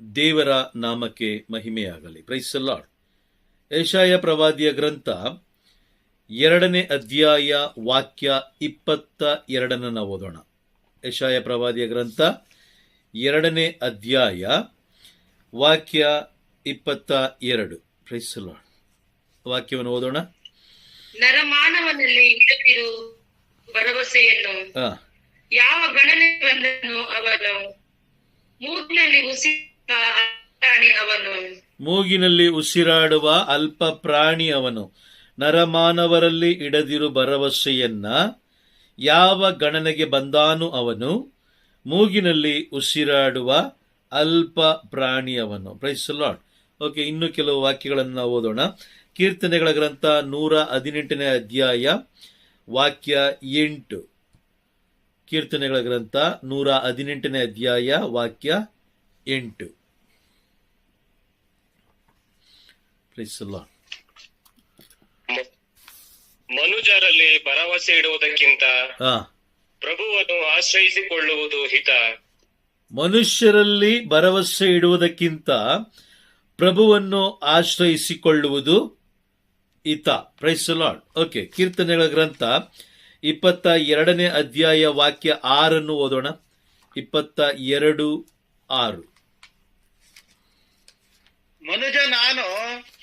ದೇವರ ನಾಮಕ್ಕೆ ಮಹಿಮೆಯಾಗಲಿ. Praise the lord. ಯೆಶಾಯ ಪ್ರವಾದಿಯ ಗ್ರಂಥ 2ನೇ ಅಧ್ಯಾಯ ವಾಕ್ಯ 22 ನಾವು ಓದೋಣ. ಯೆಶಾಯ ಪ್ರವಾದಿಯ ಗ್ರಂಥ 2ನೇ ಅಧ್ಯಾಯ ವಾಕ್ಯ 22. Praise the Lord. ವಾಕ್ಯವನ್ನು ಓದೋಣ. ನರಮಾನವನಲ್ಲಿ ಇಡದಿರು ಭರವಸೆಯನ್ನು ಯಾವ ಗಣನೆ ಬಂದನು ಅವನು, ಮೂಗಿನಲ್ಲಿ ಉಸಿರಾಡುವ ಅಲ್ಪ ಪ್ರಾಣಿ ಅವನು. ನರಮಾನವರಲ್ಲಿ ಇಡದಿರು ಭರವಸೆಯನ್ನ ಯಾವ ಗಣನೆಗೆ ಬಂದಾನು ಅವನು, ಮೂಗಿನಲ್ಲಿ ಉಸಿರಾಡುವ ಅಲ್ಪ ಪ್ರಾಣಿ ಅವನು. Praise the Lord. ಓಕೆ, ಇನ್ನು ಕೆಲವು ವಾಕ್ಯಗಳನ್ನು ನಾವು ಓದೋಣ. ಕೀರ್ತನೆಗಳ ಗ್ರಂಥ 118ನೇ ಅಧ್ಯಾಯ ವಾಕ್ಯ 8. ಕೀರ್ತನೆಗಳ ಗ್ರಂಥ 118ನೇ ಅಧ್ಯಾಯ ವಾಕ್ಯ 8. ಮನುಜರಲ್ಲಿ ಭರವಸೆ ಇಡುವುದಕ್ಕಿಂತ ಪ್ರಭುವನ್ನು ಆಶ್ರಯಿಸಿಕೊಳ್ಳುವುದು ಹಿತ. ಮನುಷ್ಯರಲ್ಲಿ ಭರವಸೆ ಇಡುವುದಕ್ಕಿಂತ ಪ್ರಭುವನ್ನು ಆಶ್ರಯಿಸಿಕೊಳ್ಳುವುದು ಹಿತ. Praise the Lord. ಓಕೆ, ಕೀರ್ತನೆಗಳ ಗ್ರಂಥ 22ನೇ ಅಧ್ಯಾಯ ವಾಕ್ಯ 6 ಓದೋಣ. 22:6. ಮನುಜ ನಾನು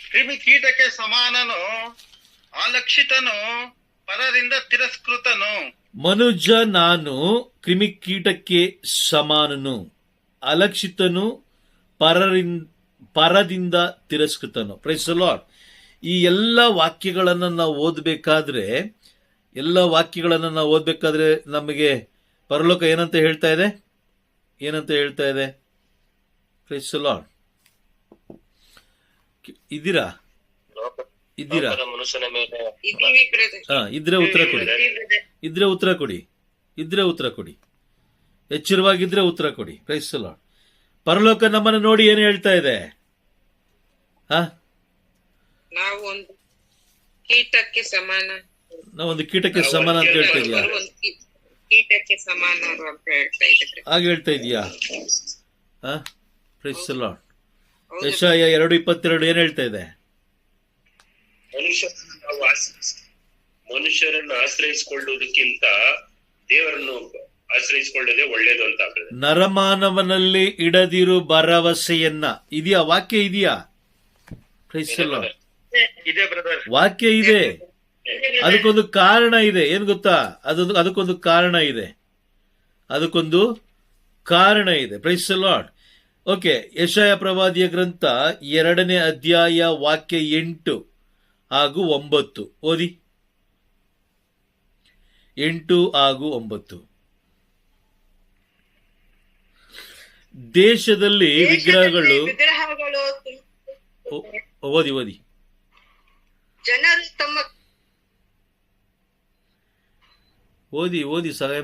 ಕ್ರಿಮಿಕೀಟಕ್ಕೆ ಸಮಾನನು, ಅಲಕ್ಷಿತನು, ಪರರಿಂದ ತಿರಸ್ಕೃತನು. ಮನುಜ ನಾನು ಕ್ರಿಮಿಕೀಟಕ್ಕೆ ಸಮಾನನು, ಅಲಕ್ಷಿತನು, ಪರದಿಂದ ತಿರಸ್ಕೃತನು. Praise the lord. ಈ ಎಲ್ಲ ವಾಕ್ಯಗಳನ್ನು ನಾವು ಓದಬೇಕಾದ್ರೆ ನಮಗೆ ಪರಲೋಕ ಏನಂತ ಹೇಳ್ತಾ ಇದೆ? Praise the Lord. ಇದ್ದೀರಾ? ಇದ್ರೆ ಉತ್ತರ ಕೊಡಿ. ಎಚ್ಚರವಾಗಿದ್ರೆ ಉತ್ತರ ಕೊಡಿ. Praise the Lord. ಪರಲೋಕ ನಮ್ಮನ್ನು ನೋಡಿ ಏನು ಹೇಳ್ತಾ ಇದೆ? ನಾವೊಂದು ಕೀಟಕ್ಕೆ ಸಮಾನ ಅಂತ ಹೇಳ್ತಾ ಇದೆಯಾ? ಹಾಗೆ ಹೇಳ್ತಾ ಇದೆಯಾ? Praise the lord. ಯೆಶಾಯ 2:22 ಏನ್ ಹೇಳ್ತಾ ಇದೆ? ಮನುಷ್ಯರನ್ನು ಆಶ್ರಯಿಸಿಕೊಳ್ಳುವುದಕ್ಕಿಂತ ದೇವರನ್ನು ಆಶ್ರಯಿಸಿಕೊಳ್ಳದೆ ಒಳ್ಳೇದು ಅಂತ. ನರಮಾನವನಲ್ಲಿ ಇಡದಿರು ಭರವಸೆಯನ್ನ. ಇದೆಯಾ? ವಾಕ್ಯ ಇದೆಯಾ? Praise the Lord. ವಾಕ್ಯ ಇದೆ. ಅದಕ್ಕೊಂದು ಕಾರಣ ಇದೆ. ಏನ್ ಗೊತ್ತಾ? ಅದಕ್ಕೊಂದು ಕಾರಣ ಇದೆ. Praise the Lord. ಓಕೆ, ಯೆಶಾಯ ಪ್ರವಾದಿಯ ಗ್ರಂಥ 2ನೇ ಅಧ್ಯಾಯ ವಾಕ್ಯ 8 ಹಾಗೂ 9 ಓದಿ. 8 ಹಾಗೂ 9. ದೇಶದಲ್ಲಿ ವಿಗ್ರಹಗಳು ಓದಿ ಜನರು ತಮ್ಮ ಸಹಾಯ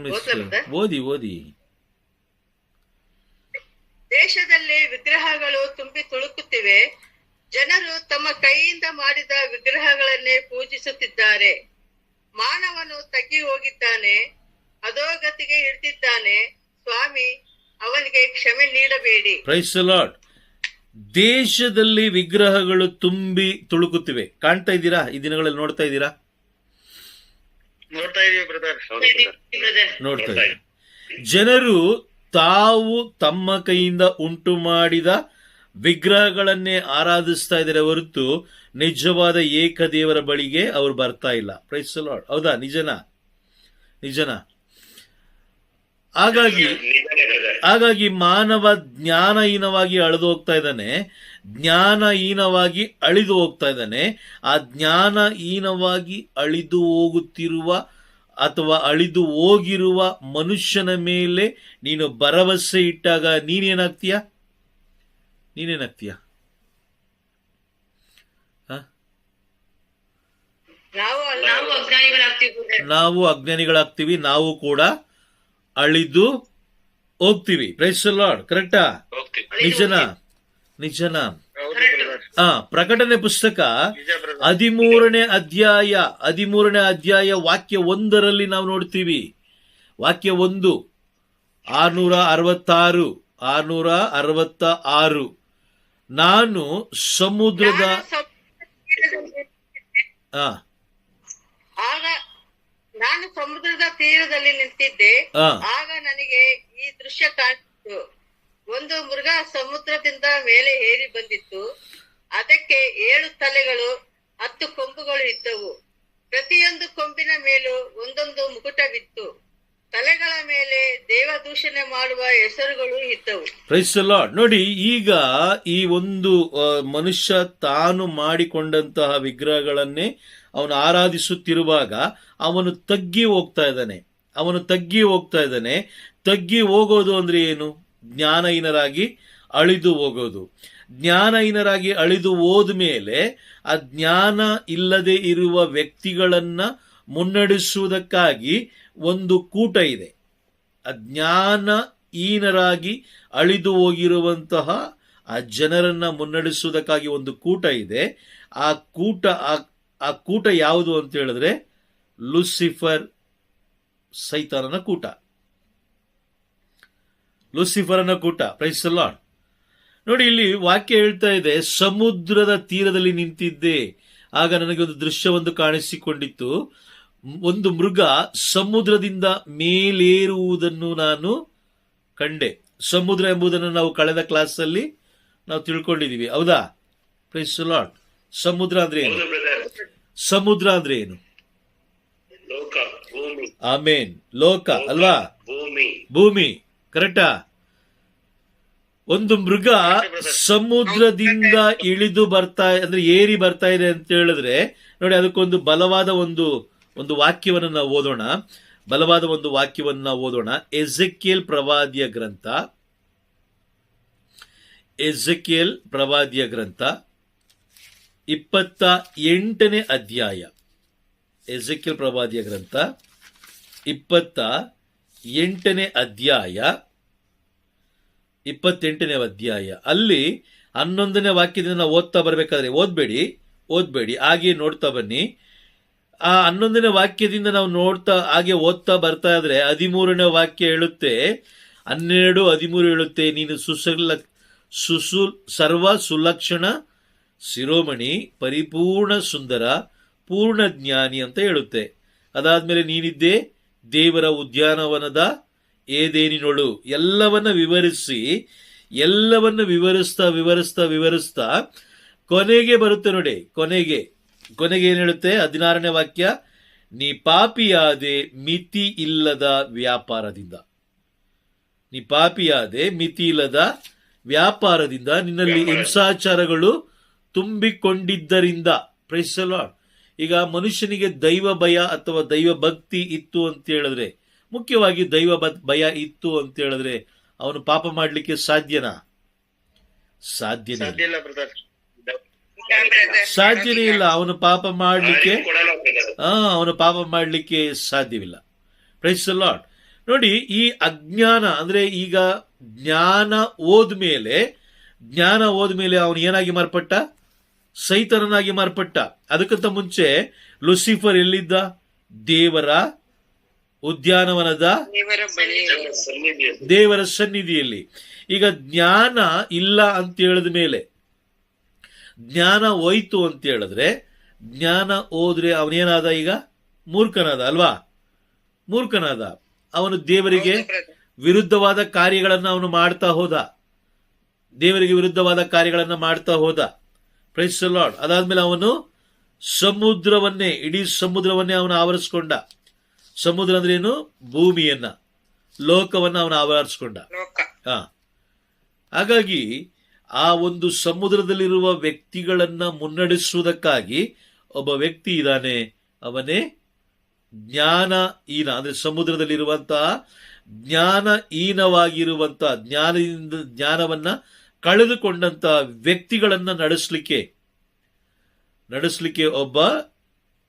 ಓದಿ. ದೇಶದಲ್ಲಿ ವಿಗ್ರಹಗಳು ತುಂಬಿ ತುಳುಕುತ್ತಿವೆ. ಜನರು ತಮ್ಮ ಕೈಯಿಂದ ಮಾಡಿದ ವಿಗ್ರಹಗಳನ್ನೇ ಪೂಜಿಸುತ್ತಿದ್ದಾರೆ. ಮಾನವನು ತಗ್ಗಿ ಹೋಗಿದ್ದಾನೆ, ಅಧೋಗತಿಗೆ ಇಳಿದಿದ್ದಾನೆ. ಸ್ವಾಮಿ, ಅವನಿಗೆ ಕ್ಷಮೆ ನೀಡಬೇಡಿ. Price the lord. ದೇಶದಲ್ಲಿ ವಿಗ್ರಹಗಳು ತುಂಬಿ ತುಳುಕುತ್ತಿವೆ. ಕಾಣ್ತಾ ಇದ್ದೀರಾ? ಈ ದಿನಗಳಲ್ಲಿ ನೋಡ್ತಾ ಇದ್ದೀರಾ? ನೋಡ್ತಾ ಇದ್ದೀವಿ. ಜನರು ತಾವು ತಮ್ಮ ಕೈಯಿಂದ ಉಂಟು ಮಾಡಿದ ವಿಗ್ರಹಗಳನ್ನೇ ಆರಾಧಿಸ್ತಾ ಇದ್ದಾರೆ ಹೊರತು ನಿಜವಾದ ಏಕದೇವರ ಬಳಿಗೆ ಅವರು ಬರ್ತಾ ಇಲ್ಲ. Praise the Lord. ಹೌದಾ? ನಿಜನಾ? ಹಾಗಾಗಿ ಮಾನವ ಜ್ಞಾನಹೀನವಾಗಿ ಅಳಿದು ಹೋಗ್ತಾ ಇದ್ದಾನೆ. ಆ ಜ್ಞಾನಹೀನವಾಗಿ ಅಳಿದು ಹೋಗುತ್ತಿರುವ ಅಥವಾ ಅಳಿದು ಹೋಗಿರುವ ಮನುಷ್ಯನ ಮೇಲೆ ನೀನು ಭರವಸೆ ಇಟ್ಟಾಗ ನೀನೇನಾಗ್ತೀಯ? ನಾವು ಅಜ್ಞಾನಿಗಳಾಗ್ತೀವಿ. ನಾವು ಕೂಡ ಅಳಿದು ಹೋಗ್ತೀವಿ. Praise the Lord. ಕರೆಕ್ಟಾ? ನಿಜನಾ? ಪ್ರಕಟಣೆ ಪುಸ್ತಕ 13ನೇ ಅಧ್ಯಾಯ ವಾಕ್ಯ 1 ನಾವು ನೋಡ್ತೀವಿ. ವಾಕ್ಯ 1, 666 666 ನಾನು ಸಮುದ್ರದ ಆ ಆಗ ನಾನು ಸಮುದ್ರದ ತೀರದಲ್ಲಿ ನಿಂತಿದ್ದೆ. ಆ ಆಗ ನನಗೆ ಈ ದೃಶ್ಯ ಕಾಣಿಸಿತು. ಒಂದು ಮೃಗ ಸಮುದ್ರದಿಂದ ಮೇಲೆ ಏರಿ ಬಂದಿತ್ತು. ಅದಕ್ಕೆ 7 ತಲೆಗಳು 10 ಕೊಂಬುಗಳು ಇದ್ದವು. ಪ್ರತಿಯೊಂದು ಕೊಂಬಿನ ಮೇಲೂ ಒಂದೊಂದು ಮುಕುಟವಿತ್ತು. ತಲೆಗಳ ಮೇಲೆ ದೇವದೂಷಣೆ ಮಾಡುವ ಹೆಸರುಗಳು ಇದ್ದವು. Praise the Lord. ನೋಡಿ, ಈಗ ಈ ಒಂದು ಮನುಷ್ಯ ತಾನು ಮಾಡಿಕೊಂಡಂತಹ ವಿಗ್ರಹಗಳನ್ನೇ ಅವನು ಆರಾಧಿಸುತ್ತಿರುವಾಗ ಅವನು ತಗ್ಗಿ ಹೋಗ್ತಾ ಇದ್ದಾನೆ. ತಗ್ಗಿ ಹೋಗೋದು ಅಂದ್ರೆ ಏನು? ಜ್ಞಾನಹೀನರಾಗಿ ಅಳಿದು ಹೋಗೋದು. ಜ್ಞಾನಹೀನರಾಗಿ ಅಳಿದು ಹೋದ್ಮೇಲೆ ಆ ಜ್ಞಾನ ಇಲ್ಲದೆ ಇರುವ ವ್ಯಕ್ತಿಗಳನ್ನ ಮುನ್ನಡೆಸುವುದಕ್ಕಾಗಿ ಒಂದು ಕೂಟ ಇದೆ. ಅಜ್ಞಾನಹೀನರಾಗಿ ಅಳಿದು ಹೋಗಿರುವಂತಹ ಆ ಜನರನ್ನ ಮುನ್ನಡೆಸುವುದಕ್ಕಾಗಿ ಒಂದು ಕೂಟ ಇದೆ. ಆ ಕೂಟ ಯಾವುದು ಅಂತ ಹೇಳಿದ್ರೆ ಲೂಸಿಫರ್, ಸೈತಾನನ ಕೂಟ, ಲೂಸಿಫರನ ಕೂಟ. Praise the Lord. ನೋಡಿ, ಇಲ್ಲಿ ವಾಕ್ಯ ಹೇಳ್ತಾ ಇದೆ, ಸಮುದ್ರದ ತೀರದಲ್ಲಿ ನಿಂತಿದ್ದೆ, ಆಗ ನನಗೆ ಒಂದು ದೃಶ್ಯವೊಂದು ಕಾಣಿಸಿಕೊಂಡಿತ್ತು. ಒಂದು ಮೃಗ ಸಮುದ್ರದಿಂದ ಮೇಲೇರುವುದನ್ನು ನಾನು ಕಂಡೆ. ಸಮುದ್ರ ಎಂಬುದನ್ನು ನಾವು ಕಳೆದ ಕ್ಲಾಸ್ ಅಲ್ಲಿ ನಾವು ತಿಳ್ಕೊಂಡಿದೀವಿ, ಹೌದಾ? Praise the Lord. ಸಮುದ್ರ ಅಂದ್ರೆ ಏನು? ಸಮುದ್ರ ಅಂದ್ರೆ ಏನು? ಲೋಕ, ಭೂಮಿ. ಆಮೇನ್. ಲೋಕ ಅಲ್ವಾ? ಭೂಮಿ. ಕರೆಕ್ಟಾ? ಒಂದು ಮೃಗ ಸಮುದ್ರದಿಂದ ಇಳಿದು ಬರ್ತಾ ಅಂದ್ರೆ ಏರಿ ಬರ್ತಾ ಇದೆ ಅಂತ ಹೇಳಿದ್ರೆ ನೋಡಿ, ಅದಕ್ಕೊಂದು ಬಲವಾದ ಒಂದು ವಾಕ್ಯವನ್ನು ನಾವು ಓದೋಣ. ಎಜೆಕಿಯೇಲ್ ಪ್ರವಾದಿಯ ಗ್ರಂಥ 28ನೇ ಅಧ್ಯಾಯ. ಎಜೆಕಿಯೇಲ್ ಪ್ರವಾದಿಯ ಗ್ರಂಥ 28ನೇ ಅಧ್ಯಾಯ ಅಲ್ಲಿ 11ನೇ ವಾಕ್ಯದಿಂದ ನಾವು ಓದ್ತಾ ಬರ್ಬೇಕಾದ್ರೆ ಓದ್ಬೇಡಿ ಹಾಗೆ ನೋಡ್ತಾ ಬನ್ನಿ. ಆ 11ನೇ ವಾಕ್ಯದಿಂದ ನಾವು ಹಾಗೆ ಓದ್ತಾ ಬರ್ತಾ ಇದ್ರೆ 13ನೇ ವಾಕ್ಯ ಹೇಳುತ್ತೆ, 12-13 ಹೇಳುತ್ತೆ, ನೀನು ಸರ್ವ ಸುಲಕ್ಷಣ ಶಿರೋಮಣಿ, ಪರಿಪೂರ್ಣ ಸುಂದರ, ಪೂರ್ಣ ಜ್ಞಾನಿ ಅಂತ ಹೇಳುತ್ತೆ. ಅದಾದ್ಮೇಲೆ ನೀನಿದ್ದೆ ದೇವರ ಉದ್ಯಾನವನದ ಏದೇನಿನೊಳು. ಎಲ್ಲವನ್ನ ವಿವರಿಸ್ತಾ ಕೊನೆಗೆ ಬರುತ್ತೆ ನೋಡಿ. ಕೊನೆಗೆ ಏನ್ ಹೇಳುತ್ತೆ? 16ನೇ ವಾಕ್ಯ, ನೀ ಪಾಪಿಯಾದೆ ಮಿತಿ ಇಲ್ಲದ ವ್ಯಾಪಾರದಿಂದ ನಿನ್ನಲ್ಲಿ ಹಿಂಸಾಚಾರಗಳು ತುಂಬಿಕೊಂಡಿದ್ದರಿಂದ. Praise the lord. ಈಗ ಮನುಷ್ಯನಿಗೆ ದೈವ ಭಯ ಅಥವಾ ದೈವ ಭಕ್ತಿ ಇತ್ತು ಅಂತ ಹೇಳಿದ್ರೆ, ಮುಖ್ಯವಾಗಿ ದೈವ ಭಯ ಇತ್ತು ಅಂತ ಹೇಳಿದ್ರೆ ಅವನು ಪಾಪ ಮಾಡ್ಲಿಕ್ಕೆ ಸಾಧ್ಯನೇ ಇಲ್ಲ. ಅವನು ಪಾಪ ಮಾಡ್ಲಿಕ್ಕೆ ಸಾಧ್ಯವಿಲ್ಲ. Praise the Lord. ನೋಡಿ, ಈ ಅಜ್ಞಾನ ಅಂದ್ರೆ ಈಗ ಜ್ಞಾನ ಹೋದ್ಮೇಲೆ ಅವನು ಏನಾಗಿ ಮಾರ್ಪಟ್ಟ? ಸೈತಾನನಾಗಿ ಮಾರ್ಪಟ್ಟ. ಅದಕ್ಕಿಂತ ಮುಂಚೆ ಲೂಸಿಫರ್ ಎಲ್ಲಿದ್ದ? ದೇವರ ಉದ್ಯಾನವನದ ದೇವರ ಸನ್ನಿಧಿಯಲ್ಲಿ. ಈಗ ಜ್ಞಾನ ಇಲ್ಲ ಅಂತ ಹೇಳಿದ ಮೇಲೆ, ಜ್ಞಾನ ಹೋಯ್ತು ಅಂತ ಹೇಳಿದ್ರೆ, ಜ್ಞಾನ ಹೋದ್ರೆ ಅವನೇನಾದ? ಈಗ ಮೂರ್ಖನಾದ ಅಲ್ವಾ? ಅವನು ದೇವರಿಗೆ ವಿರುದ್ಧವಾದ ಕಾರ್ಯಗಳನ್ನು ಅವನು ಮಾಡ್ತಾ ಹೋದ. Praise the Lord. ಅದಾದ್ಮೇಲೆ ಅವನು ಇಡೀ ಸಮುದ್ರವನ್ನೇ ಅವನು ಆವರಿಸ್ಕೊಂಡ. ಸಮುದ್ರ ಅಂದ್ರೆ ಏನು? ಭೂಮಿಯನ್ನ, ಲೋಕವನ್ನ ಅವನು ಆವರಿಸ್ಕೊಂಡ. ಹಾಗಾಗಿ ಆ ಒಂದು ಸಮುದ್ರದಲ್ಲಿರುವ ವ್ಯಕ್ತಿಗಳನ್ನ ಮುನ್ನಡೆಸುವುದಕ್ಕಾಗಿ ಒಬ್ಬ ವ್ಯಕ್ತಿ ಇದ್ದಾನೆ, ಅವನೇ ಜ್ಞಾನಹೀನ. ಅಂದ್ರೆ ಸಮುದ್ರದಲ್ಲಿರುವಂತಹ ಜ್ಞಾನಹೀನವಾಗಿರುವಂತಹ ಜ್ಞಾನವನ್ನ ಕಳೆದುಕೊಂಡಂತಹ ವ್ಯಕ್ತಿಗಳನ್ನ ನಡೆಸಲಿಕ್ಕೆ ಒಬ್ಬ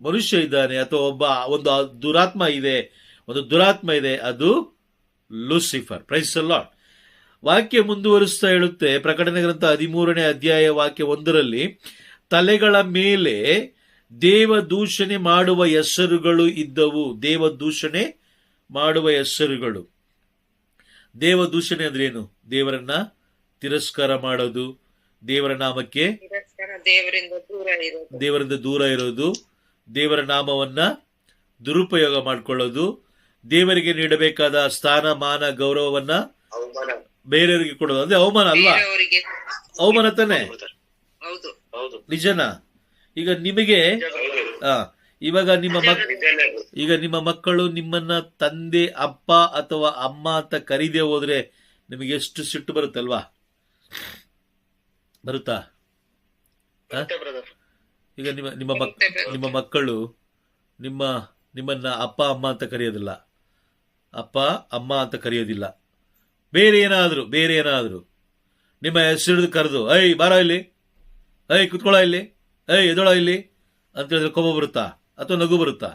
ಮನುಷ್ಯ ಇದ್ದಾನೆ, ಅಥವಾ ಒಂದು ದುರಾತ್ಮ ಇದೆ, ಅದು ಲೂಸಿಫರ್. Price the Lord. ವಾಕ್ಯ ಮುಂದುವರಿಸ್ತಾ ಹೇಳುತ್ತೆ, ಪ್ರಕಟಣೆ ಗ್ರಂಥ 13ನೇ ಅಧ್ಯಾಯ ವಾಕ್ಯ 1ರಲ್ಲಿ, ತಲೆಗಳ ಮೇಲೆ ದೇವದೂಷಣೆ ಮಾಡುವ ಹೆಸರುಗಳು ಇದ್ದವು. ದೇವ ದೂಷಣೆ ಅಂದ್ರೆ ಏನು? ದೇವರನ್ನ ತಿರಸ್ಕಾರ ಮಾಡೋದು, ದೇವರ ನಾಮಕ್ಕೆ ದೇವರಿಂದ ದೂರ ಇರೋದು, ದೇವರ ನಾಮವನ್ನ ದುರುಪಯೋಗ ಮಾಡಿಕೊಳ್ಳೋದು, ದೇವರಿಗೆ ನೀಡಬೇಕಾದ ಸ್ಥಾನ ಮಾನ ಗೌರವವನ್ನ ಅವಮಾನ. ಬೇರೆಯವರಿಗೆ ಕೊಡೋದು. ಅಂದ್ರೆ ಅವಮಾನ ಅಲ್ವಾ? ಅವಮಾನ ತಾನೆ? ಹೌದು. ಹೌದು. ನಿಜನಾ? ಈಗ ನಿಮಗೆ ಹೌದು. ಇವಾಗ ನಿಜಾನೇ ಅದು. ಈಗ ನಿಮ್ಮ ಮಕ್ಕಳು ನಿಮ್ಮನ್ನ ತಂದೆ ಅಪ್ಪ ಅಥವಾ ಅಮ್ಮ ಅಂತ ಕರೀದೆ ಹೋದ್ರೆ ನಿಮಗೆ ಎಷ್ಟು ಸಿಟ್ಟು ಬರುತ್ತಲ್ವಾ? ಬರುತ್ತಾ? ಮತ್ತೆ ಬ್ರದರ್. ಈಗ ನಿಮ್ಮ ಮಕ್ಕಳು ನಿಮ್ಮನ್ನ ಅಪ್ಪ ಅಮ್ಮ ಅಂತ ಕರೆಯೋದಿಲ್ಲ, ಅಪ್ಪ ಅಮ್ಮ ಅಂತ ಕರೆಯೋದಿಲ್ಲ, ಬೇರೆ ಏನಾದ್ರು ನಿಮ್ಮ ಹೆಸರು ಕರೆದು ಐ ಬಾರೋ ಇಲ್ಲಿ, ಐ ಕುತ್ಕೊಳ್ಳೋ ಇಲ್ಲಿ, ಐ ಎದೊಳ ಇಲ್ಲಿ ಅಂತ ಹೇಳಿದ್ರೆ ಕೋಪ ಬರುತ್ತಾ ಅಥವಾ ನಗು ಬರುತ್ತಾ?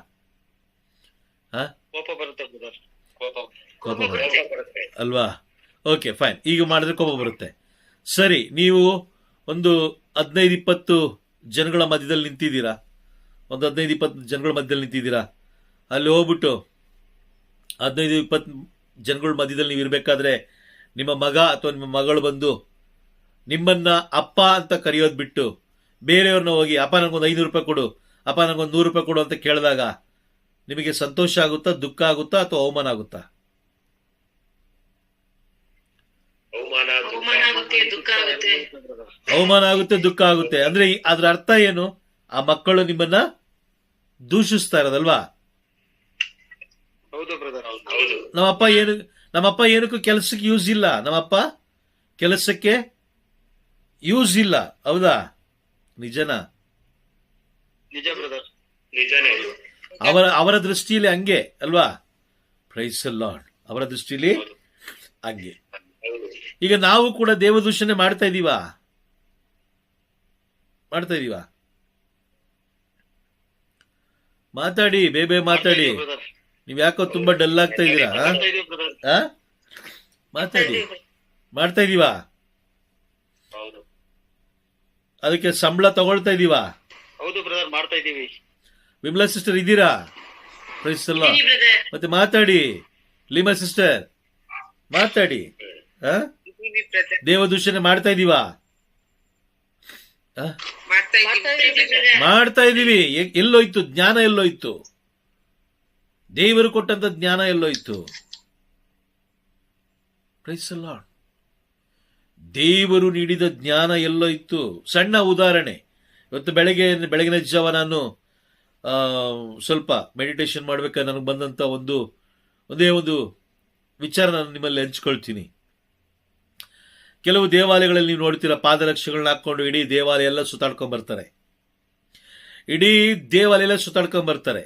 ಕೋಪ ಬರುತ್ತೆ ಬ್ರದರ್. ಕೋಪ ಬರುತ್ತೆ ಕೋಪ ಬರುತ್ತೆ. ಅಲ್ವಾ? Okay fine. ಈಗ ಮಾಡಿದ್ರೆ ಕೋಪ ಬರುತ್ತೆ. ಸರಿ, ನೀವು ಒಂದು 15-20 ಜನಗಳ ಮಧ್ಯದಲ್ಲಿ ನಿಂತಿದ್ದೀರಾ, ಒಂದು 15-20 ಜನಗಳ ಮಧ್ಯದಲ್ಲಿ ನಿಂತಿದ್ದೀರಾ. ಅಲ್ಲಿ ಹೋಗ್ಬಿಟ್ಟು 15-20 ಜನಗಳ ಮಧ್ಯದಲ್ಲಿ ನೀವು ಇರಬೇಕಾದ್ರೆ ನಿಮ್ಮ ಮಗ ಅಥವಾ ನಿಮ್ಮ ಮಗಳು ಬಂದು ನಿಮ್ಮನ್ನ ಅಪ್ಪ ಅಂತ ಕರೆಯೋದು ಬಿಟ್ಟು ಬೇರೆಯವ್ರನ್ನ ಹೋಗಿ ಅಪ್ಪ ನನಗೊಂದು 500 ರೂಪಾಯಿ ಕೊಡು, ಅಪ್ಪ ನನಗೊಂದು 100 ರೂಪಾಯಿ ಕೊಡು ಅಂತ ಕೇಳಿದಾಗ ನಿಮಗೆ ಸಂತೋಷ ಆಗುತ್ತಾ, ದುಃಖ ಆಗುತ್ತಾ ಅಥವಾ ಅವಮಾನ ಆಗುತ್ತಾ? ಅವಮಾನ ಆಗುತ್ತೆ, ದುಃಖ ಆಗುತ್ತೆ. ಅಂದ್ರೆ ಅದ್ರ ಅರ್ಥ ಏನು? ಆ ಮಕ್ಕಳು ನಿಮ್ಮನ್ನ ದೂಷಿಸ್ತಾ ಇರೋದಲ್ವಾ? ಹೌದು ಬ್ರದರ್. ಹೌದು. ನಮ್ಮಪ್ಪ ಏನಕ್ಕೂ ಕೆಲಸಕ್ಕೆ ಯೂಸ್ ಇಲ್ಲ, ನಮ್ಮಪ್ಪ ಕೆಲಸಕ್ಕೆ ಯೂಸ್ ಇಲ್ಲ, ಹೌದಾ? ನಿಜನಾ? ನಿಜ ಬ್ರದರ್. ನಿಜಾನೇ ಅದು. ಅವರ ದೃಷ್ಟಿಯಲ್ಲಿ ಹಂಗೆ ಅಲ್ವಾ? Praise the Lord. ಅವರ ದೃಷ್ಟಿಯಲ್ಲಿ ಹಂಗೆ. ಹೌದು. ಈಗ ನಾವು ಕೂಡ ದೇವದೂಷಣೆ ಮಾಡ್ತಾ ಇದೀವಾ? ಮಾತಾಡಿ, ಬೇಬೆ ಮಾತಾಡಿ. ಬ್ರದರ್. ನೀವ್ ಯಾಕೋ ತುಂಬಾ ಡಲ್ ಆಗ್ತಾ ಇದೀರಾ? ಮಾಡ್ತಾ ಇದೀವಿ ಬ್ರದರ್. ಮಾತಾಡಿ. ಮಾಡ್ತಾ ಇದೀವಾ? ಹೌದು. ಅದಕ್ಕೆ ಸಂಬಳ ತಗೊಳ್ತಾ ಇದೀವಾ? ಹೌದು ಬ್ರದರ್, ಮಾಡ್ತಾ ಇದೀವಿ. ವಿಮಲಾ ಸಿಸ್ಟರ್ ಇದ್ದೀರಾ? Praise the Lord. ಮತ್ತೆ ಮಾತಾಡಿ, ಲೀಮಾ ಸಿಸ್ಟರ್ ಮಾತಾಡಿ. ದೇವದೂಷಣೆ ಮಾಡ್ತಾ ಇದೀವಾ? ಮಾಡ್ತಾ ಇದೀವಿ. ಎಲ್ಲೋಯ್ತು ಜ್ಞಾನ? ಎಲ್ಲೋಯ್ತು ದೇವರು ಕೊಟ್ಟಂತ ಜ್ಞಾನ? ಎಲ್ಲೋಯ್ತು? Praise the lord. ದೇವರು ನೀಡಿದ ಜ್ಞಾನ ಎಲ್ಲೋಯ್ತು? ಸಣ್ಣ ಉದಾಹರಣೆ. ಇವತ್ತು ಬೆಳಗಿನ ಜಾವ ನಾನು ಸ್ವಲ್ಪ ಮೆಡಿಟೇಷನ್ ಮಾಡ್ಬೇಕಾದ್ರೆ ನನಗೆ ಬಂದಂತ ಒಂದೇ ಒಂದು ವಿಚಾರ ನಾನು ನಿಮ್ಮಲ್ಲಿ ಹಂಚ್ಕೊಳ್ತೀನಿ. ಕೆಲವು ದೇವಾಲಯಗಳಲ್ಲಿ ನೀವು ನೋಡ್ತೀರಾ, ಪಾದರಕ್ಷೆಗಳನ್ನ ಹಾಕೊಂಡು ಇಡೀ ದೇವಾಲಯ ಎಲ್ಲ ಸುತ್ತಾಡ್ಕೊಂಡ್ ಬರ್ತಾರೆ.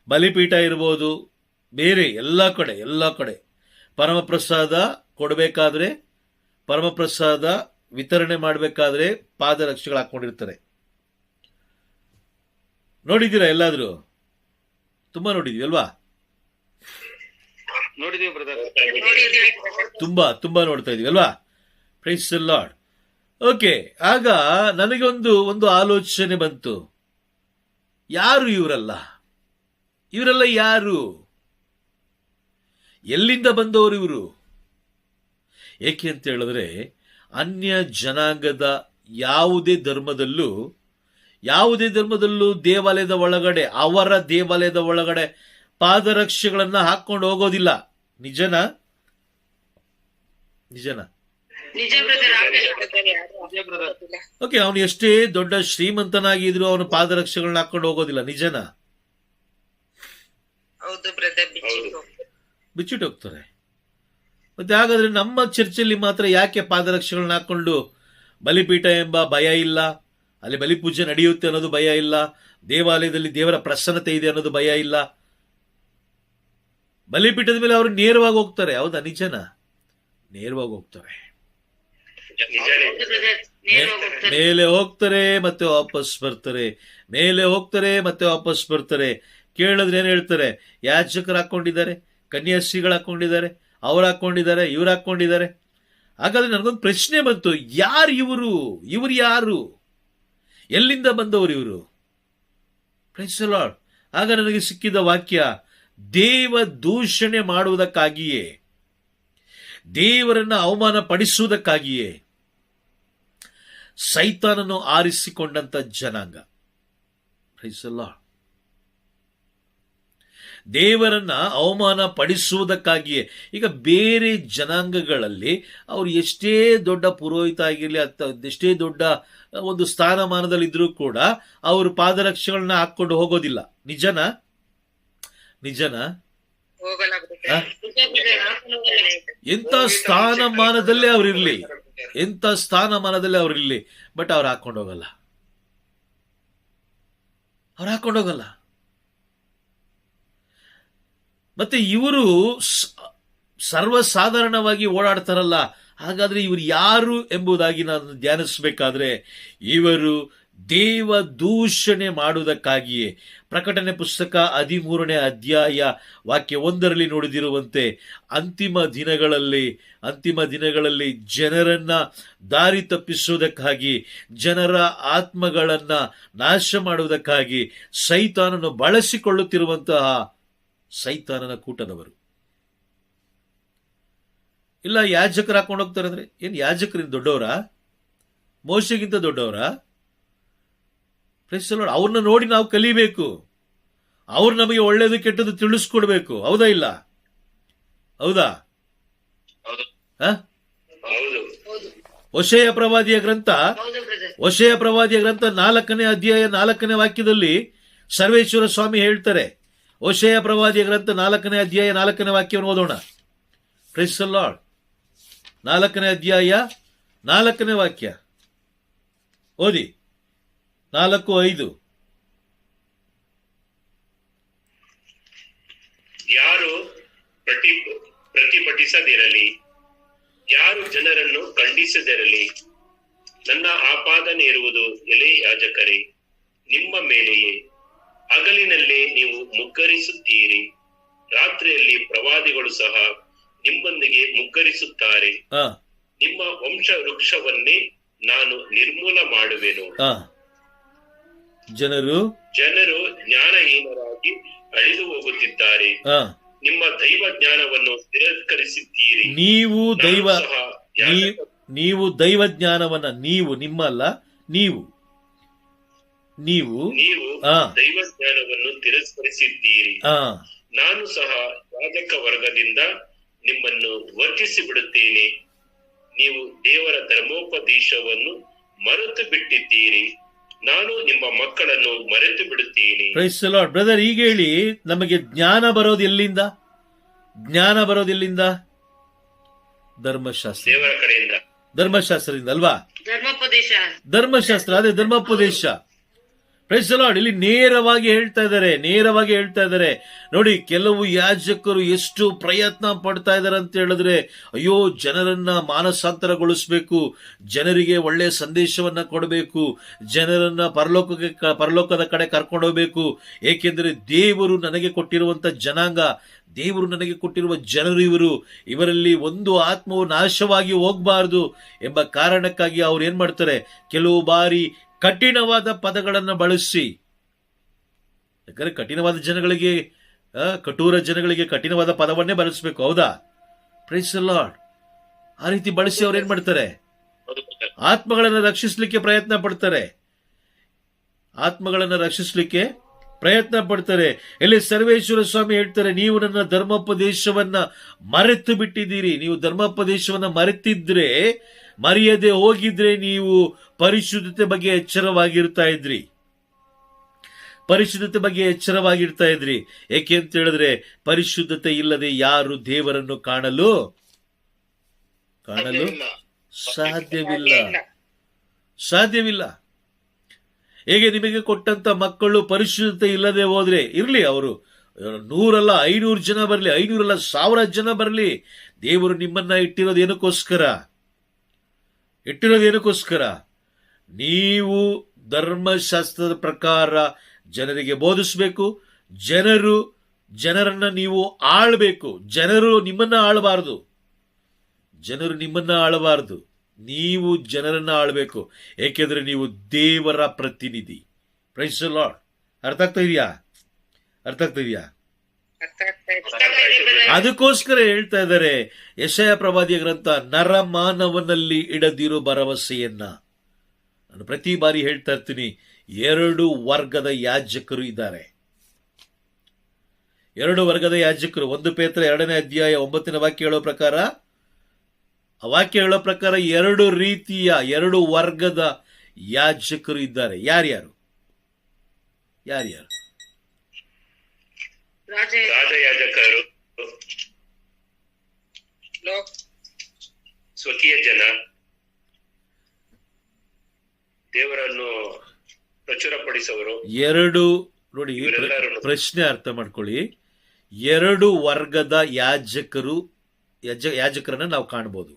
ಬಲಿಪೀಠ ಇರ್ಬೋದು, ಬೇರೆ ಎಲ್ಲ ಕಡೆ ಪರಮಪ್ರಸಾದ ಕೊಡಬೇಕಾದ್ರೆ, ಪರಮಪ್ರಸಾದ ವಿತರಣೆ ಮಾಡಬೇಕಾದ್ರೆ ಪಾದರಕ್ಷೆಗಳು ಹಾಕೊಂಡಿರ್ತಾರೆ. ನೋಡಿದ್ದೀರಾ? ಎಲ್ಲಾದ್ರೂ ತುಂಬಾ ನೋಡಿದೀವಿ ಅಲ್ವಾ? ನೋಡಿದೀವಿ ಬ್ರದರ್. ತುಂಬಾ ನೋಡ್ತಾ ಇದೀವಿ ಅಲ್ವಾ? Praise the Lord. ಓಕೆ, ಆಗ ನನಗೆ ಒಂದು ಆಲೋಚನೆ ಬಂತು. ಯಾರು ಇವರೆಲ್ಲ ಯಾರು? ಎಲ್ಲಿಂದ ಬಂದವರು ಇವರು? ಏಕೆ ಅಂತ ಹೇಳಿದ್ರೆ, ಅನ್ಯ ಜನಾಂಗದ ಯಾವುದೇ ಧರ್ಮದಲ್ಲೂ ಅವರ ದೇವಾಲಯದ ಒಳಗಡೆ ಪಾದರಕ್ಷೆಗಳನ್ನ ಹಾಕೊಂಡು ಹೋಗೋದಿಲ್ಲ. ನಿಜನಾ? ಓಕೆ, ಅವನು ಎಷ್ಟೇ ದೊಡ್ಡ ಶ್ರೀಮಂತನಾಗಿದ್ರು ಅವನು ಪಾದರಕ್ಷೆಗಳನ್ನ ಹಾಕೊಂಡು ಹೋಗೋದಿಲ್ಲ. ನಿಜನಾ? ಬಿಚ್ಚಿಟ್ಟು ಹೋಗ್ತಾರೆ. ಮತ್ತೆ ಹಾಗಾದ್ರೆ ನಮ್ಮ ಚರ್ಚಲ್ಲಿ ಮಾತ್ರ ಯಾಕೆ ಪಾದರಕ್ಷೆಗಳನ್ನ ಹಾಕೊಂಡು ಬಲಿಪೀಠ ಎಂಬ ಭಯ ಇಲ್ಲ, ಅಲ್ಲಿ ಬಲಿಪೂಜೆ ನಡೆಯುತ್ತೆ ಅನ್ನೋದು ಭಯ ಇಲ್ಲ, ದೇವಾಲಯದಲ್ಲಿ ದೇವರ ಪ್ರಸನ್ನತೆ ಇದೆ ಅನ್ನೋದು ಭಯ ಇಲ್ಲ? ಬಲಿಪೀಠದ ಮೇಲೆ ಅವರು ನೇರವಾಗಿ ಹೋಗ್ತಾರೆ. ಹೌದಾ? ನಿಜನಾ? ನೇರವಾಗಿ ಹೋಗ್ತಾರೆ. ಮೇಲೆ ಹೋಗ್ತಾರೆ ಮತ್ತೆ ವಾಪಸ್ ಬರ್ತಾರೆ. ಕೇಳಿದ್ರೆ ಏನ್ ಹೇಳ್ತಾರೆ? ಯಾಜಕರು ಹಾಕೊಂಡಿದ್ದಾರೆ, ಕನ್ಯಾಶ್ರೀಗಳು ಹಾಕೊಂಡಿದ್ದಾರೆ, ಅವ್ರು ಹಾಕೊಂಡಿದ್ದಾರೆ, ಇವ್ರು ಹಾಕೊಂಡಿದ್ದಾರೆ. ಹಾಗಾದ್ರೆ ನನಗೊಂದು ಪ್ರಶ್ನೆ ಬಂತು, ಯಾರು ಇವರು? ಯಾರು? ಎಲ್ಲಿಂದ ಬಂದವರು ಇವರು? Praise the Lord. ಆಗ ನನಗೆ ಸಿಕ್ಕಿದ ವಾಕ್ಯ, ದೇವ ದೂಷಣೆ ಮಾಡುವುದಕ್ಕಾಗಿಯೇ ದೇವರನ್ನ ಅವಮಾನ ಪಡಿಸುವುದಕ್ಕಾಗಿಯೇ ಸೈತಾನನು ಆರಿಸಿಕೊಂಡಂತ ಜನಾಂಗ. Praise the Lord. ದೇವರನ್ನ ಅವಮಾನ ಪಡಿಸುವುದಕ್ಕಾಗಿಯೇ. ಈಗ ಬೇರೆ ಜನಾಂಗಗಳಲ್ಲಿ ಅವರು ಎಷ್ಟೇ ದೊಡ್ಡ ಪುರೋಹಿತ ಆಗಿರಲಿ ಅಥವಾ ಎಷ್ಟೇ ದೊಡ್ಡ ಒಂದು ಸ್ಥಾನಮಾನದಲ್ಲಿದ್ರೂ ಕೂಡ ಅವರು ಪಾದರಕ್ಷೆಗಳನ್ನ ಹಾಕೊಂಡು ಹೋಗೋದಿಲ್ಲ. ನಿಜನಾ? ಎಂತ ಸ್ಥಾನಮಾನದಲ್ಲೇ ಅವರಿರ್ಲಿ, ಬಟ್ ಅವ್ರು ಹಾಕೊಂಡು ಹೋಗಲ್ಲ. ಮತ್ತೆ ಇವರು ಸರ್ವಸಾಧಾರಣವಾಗಿ ಓಡಾಡ್ತಾರಲ್ಲ, ಹಾಗಾದ್ರೆ ಇವರು ಯಾರು ಎಂಬುದಾಗಿ ನಾನು ಧ್ಯಾನಿಸಬೇಕಾದ್ರೆ ಇವರು ದೇವ ದೂಷಣೆ ಮಾಡುವುದಕ್ಕಾಗಿಯೇ. ಪ್ರಕಟಣೆ ಪುಸ್ತಕ 13ನೇ ಅಧ್ಯಾಯ ವಾಕ್ಯ 1ರಲ್ಲಿ ನೋಡಿದಿರುವಂತೆ ಅಂತಿಮ ದಿನಗಳಲ್ಲಿ ಜನರನ್ನ ದಾರಿ ತಪ್ಪಿಸುವುದಕ್ಕಾಗಿ, ಜನರ ಆತ್ಮಗಳನ್ನ ನಾಶ ಮಾಡುವುದಕ್ಕಾಗಿ ಸೈತಾನನು ಬಳಸಿಕೊಳ್ಳುತ್ತಿರುವಂತಹ ಸೈತಾನನ ಕೂಟದವರು. ಇಲ್ಲ ಯಾಜಕರು ಹಾಕೊಂಡು ಹೋಗ್ತಾರೆ ಅಂದ್ರೆ ಏನ್ ಯಾಜಕರಿಂದ ದೊಡ್ಡವರಾ? ಮೋಶೆಗಿಂತ ದೊಡ್ಡವರಾ? ಅವ್ರನ್ನ ನೋಡಿ ನಾವು ಕಲಿಬೇಕು. ಅವ್ರು ನಮಗೆ ಒಳ್ಳೇದು ಕೆಟ್ಟದ್ದು ತಿಳಿಸ್ಕೊಡ್ಬೇಕು. ಹೌದಾ ಇಲ್ಲ? ಹೌದಾ? ಹೋಶೇಯ ಪ್ರವಾದಿಯ ಗ್ರಂಥ 4ನೇ ಅಧ್ಯಾಯ 4ನೇ ವಾಕ್ಯದಲ್ಲಿ ಸರ್ವೇಶ್ವರ ಸ್ವಾಮಿ ಹೇಳ್ತಾರೆ. ಹೋಶೇಯ ಪ್ರವಾದಿಯ ಗ್ರಂಥ 4ನೇ ಅಧ್ಯಾಯ 4ನೇ ವಾಕ್ಯವನ್ನು ಓದೋಣ. Praise the Lord. 4ನೇ ಅಧ್ಯಾಯ 4ನೇ ವಾಕ್ಯ ಓದಿ. 4:5. ಯಾರು ಪ್ರತಿಭಟಿಸದಿರಲಿ, ಯಾರು ಜನರನ್ನು ಖಂಡಿಸದಿರಲಿ, ನನ್ನ ಆಪಾದನೆ ಇರುವುದು ಎಲೆ ಯಾಜಕರೇ ನಿಮ್ಮ ಮೇಲೆಯೇ. ಹಗಲಿನಲ್ಲಿ ನೀವು ಮುಗ್ಗರಿಸುತ್ತೀರಿ, ರಾತ್ರಿಯಲ್ಲಿ ಪ್ರವಾದಿಗಳು ಸಹ ನಿಮ್ಮೊಂದಿಗೆ ಮುಗ್ಗರಿಸುತ್ತಾರೆ. ನಿಮ್ಮ ವಂಶ ವೃಕ್ಷವನ್ನೇ ನಾನು ನಿರ್ಮೂಲ ಮಾಡುವೆನು. ಜನರು ಜ್ಞಾನಹೀನರಾಗಿ ಅಳಿದು ಹೋಗುತ್ತಿದ್ದಾರೆ. ನಿಮ್ಮ ದೈವ ಜ್ಞಾನವನ್ನು ತಿರಸ್ಕರಿಸಿದ್ದೀರಿ. ನೀವು ದೈವ ಜ್ಞಾನವನ್ನ ನಿಮ್ಮಲ್ಲ ನೀವು ದೈವ ಜ್ಞಾನವನ್ನು ತಿರಸ್ಕರಿಸಿದ್ದೀರಿ. ನಾನು ಸಹ ಯಾಜಕ ವರ್ಗದಿಂದ ನಿಮ್ಮನ್ನು ವರ್ಜಿಸಿ ಬಿಡುತ್ತೇನೆ. ನೀವು ದೇವರ ಧರ್ಮೋಪದೇಶವನ್ನು ಮರೆತು ಬಿಟ್ಟಿದ್ದೀರಿ, ನಾನು ನಿಮ್ಮ ಮಕ್ಕಳನ್ನು ಮರೆತು ಬಿಡುತ್ತೇನೆ. Price the Lord. ಬ್ರದರ್, ಈಗ ಹೇಳಿ, ನಮಗೆ ಜ್ಞಾನ ಬರೋದು ಎಲ್ಲಿಂದ? ಧರ್ಮಶಾಸ್ತ್ರ, ದೇವರ ಕಡೆಯಿಂದ, ಧರ್ಮಶಾಸ್ತ್ರದಿಂದ ಅಲ್ವಾ? ಧರ್ಮಶಾಸ್ತ್ರ, ಅದೇ ಧರ್ಮೋಪದೇಶ. Praise the lord. ಇಲ್ಲಿ ನೇರವಾಗಿ ಹೇಳ್ತಾ ಇದ್ದಾರೆ. ನೋಡಿ, ಕೆಲವು ಯಾಜಕರು ಎಷ್ಟು ಪ್ರಯತ್ನ ಪಡ್ತಾ ಇದ್ದಾರೆ ಅಂತ ಹೇಳಿದ್ರೆ, ಅಯ್ಯೋ ಜನರನ್ನ ಮಾನಸಾಂತರಗೊಳಿಸ್ಬೇಕು, ಜನರಿಗೆ ಒಳ್ಳೆಯ ಸಂದೇಶವನ್ನ ಕೊಡಬೇಕು, ಜನರನ್ನ ಪರಲೋಕದ ಕಡೆ ಕರ್ಕೊಂಡು ಹೋಗ್ಬೇಕು. ಏಕೆಂದ್ರೆ ದೇವರು ನನಗೆ ಕೊಟ್ಟಿರುವಂತ ಜನಾಂಗ, ದೇವರು ನನಗೆ ಕೊಟ್ಟಿರುವ ಜನರು ಇವರಲ್ಲಿ ಒಂದು ಆತ್ಮವು ನಾಶವಾಗಿ ಹೋಗಬಾರದು ಎಂಬ ಕಾರಣಕ್ಕಾಗಿ ಅವ್ರು ಏನ್ ಮಾಡ್ತಾರೆ, ಕೆಲವು ಬಾರಿ ಕಠಿಣವಾದ ಪದಗಳನ್ನು ಬಳಸಿ. ಯಾಕಂದ್ರೆ ಕಠೋರ ಜನಗಳಿಗೆ ಕಠಿಣವಾದ ಪದವನ್ನೇ ಬಳಸಬೇಕು. ಹೌದಾ? Praise the Lord. ಆ ರೀತಿ ಬಳಸಿ ಅವ್ರು ಏನ್ ಮಾಡ್ತಾರೆ, ಆತ್ಮಗಳನ್ನು ರಕ್ಷಿಸಲಿಕ್ಕೆ ಪ್ರಯತ್ನ ಪಡ್ತಾರೆ. ಇಲ್ಲಿ ಸರ್ವೇಶ್ವರ ಸ್ವಾಮಿ ಹೇಳ್ತಾರೆ, ನೀವು ನನ್ನ ಧರ್ಮೋಪದೇಶವನ್ನ ಮರೆತು ಬಿಟ್ಟಿದ್ದೀರಿ. ನೀವು ಧರ್ಮೋಪದೇಶವನ್ನ ಮರೆಯದೆ ಹೋಗಿದ್ರೆ ನೀವು ಪರಿಶುದ್ಧತೆ ಬಗ್ಗೆ ಎಚ್ಚರವಾಗಿರ್ತಾ ಇದ್ರಿ. ಏಕೆ ಅಂತ ಹೇಳಿದ್ರೆ, ಪರಿಶುದ್ಧತೆ ಇಲ್ಲದೆ ಯಾರು ದೇವರನ್ನು ಕಾಣಲು ಸಾಧ್ಯವಿಲ್ಲ. ಹೇಗೆ ನಿಮಗೆ ಕೊಟ್ಟಂತ ಮಕ್ಕಳು ಪರಿಶುದ್ಧತೆ ಇಲ್ಲದೆ ಹೋದ್ರೆ, ಇರ್ಲಿ ಅವರು 100 ಅಲ್ಲ 500 ಜನ ಬರಲಿ, 500 ಅಲ್ಲ 1000 ಜನ ಬರಲಿ, ದೇವರು ನಿಮ್ಮನ್ನ ಇಟ್ಟಿರೋದು ಏನಕ್ಕೋಸ್ಕರ? ನೀವು ಧರ್ಮಶಾಸ್ತ್ರದ ಪ್ರಕಾರ ಜನರಿಗೆ ಬೋಧಿಸಬೇಕು. ಜನರನ್ನ ನೀವು ಆಳ್ಬೇಕು. ಜನರು ನಿಮ್ಮನ್ನ ಆಳಬಾರದು. ನೀವು ಜನರನ್ನ ಆಳ್ಬೇಕು. ಏಕೆಂದ್ರೆ ನೀವು ದೇವರ ಪ್ರತಿನಿಧಿ. Praise the Lord. ಅರ್ಥ ಆಗ್ತಾ ಇದೆಯಾ? ಅದಕ್ಕೋಸ್ಕರ ಹೇಳ್ತಾ ಇದ್ದಾರೆ ಯೆಶಾಯ ಪ್ರವಾದಿಯ ಗ್ರಂಥ, ನರಮಾನವನಲ್ಲಿ ಇಡದಿರು ಭರವಸೆಯನ್ನ. ನಾನು ಪ್ರತಿ ಬಾರಿ ಹೇಳ್ತಾ ಇರ್ತೀನಿ, 2 ವರ್ಗದ ಯಾಜಕರು ಇದ್ದಾರೆ. 2 ವರ್ಗದ ಯಾಜಕರು. 1 ಪೇತ್ರ 2ನೇ ಅಧ್ಯಾಯ 9ನೇ ವಾಕ್ಯ ಹೇಳೋ ಪ್ರಕಾರ, ಆ ವಾಕ್ಯ ಹೇಳೋ ಪ್ರಕಾರ 2 ರೀತಿಯ 2 ವರ್ಗದ ಯಾಜಕರು ಇದ್ದಾರೆ. ಯಾರ್ಯಾರು? ರಾಜಯಾಜಕರು, ಸ್ವಕೀಯ ಜನ, ದೇವರನ್ನು ಪ್ರಚುರಪಡಿಸುವವರು. 2 ನೋಡಿ, ಪ್ರಶ್ನೆ ಅರ್ಥ ಮಾಡ್ಕೊಳ್ಳಿ. 2 ವರ್ಗದ ಯಾಜಕರನ್ನ ನಾವು ಕಾಣಬಹುದು.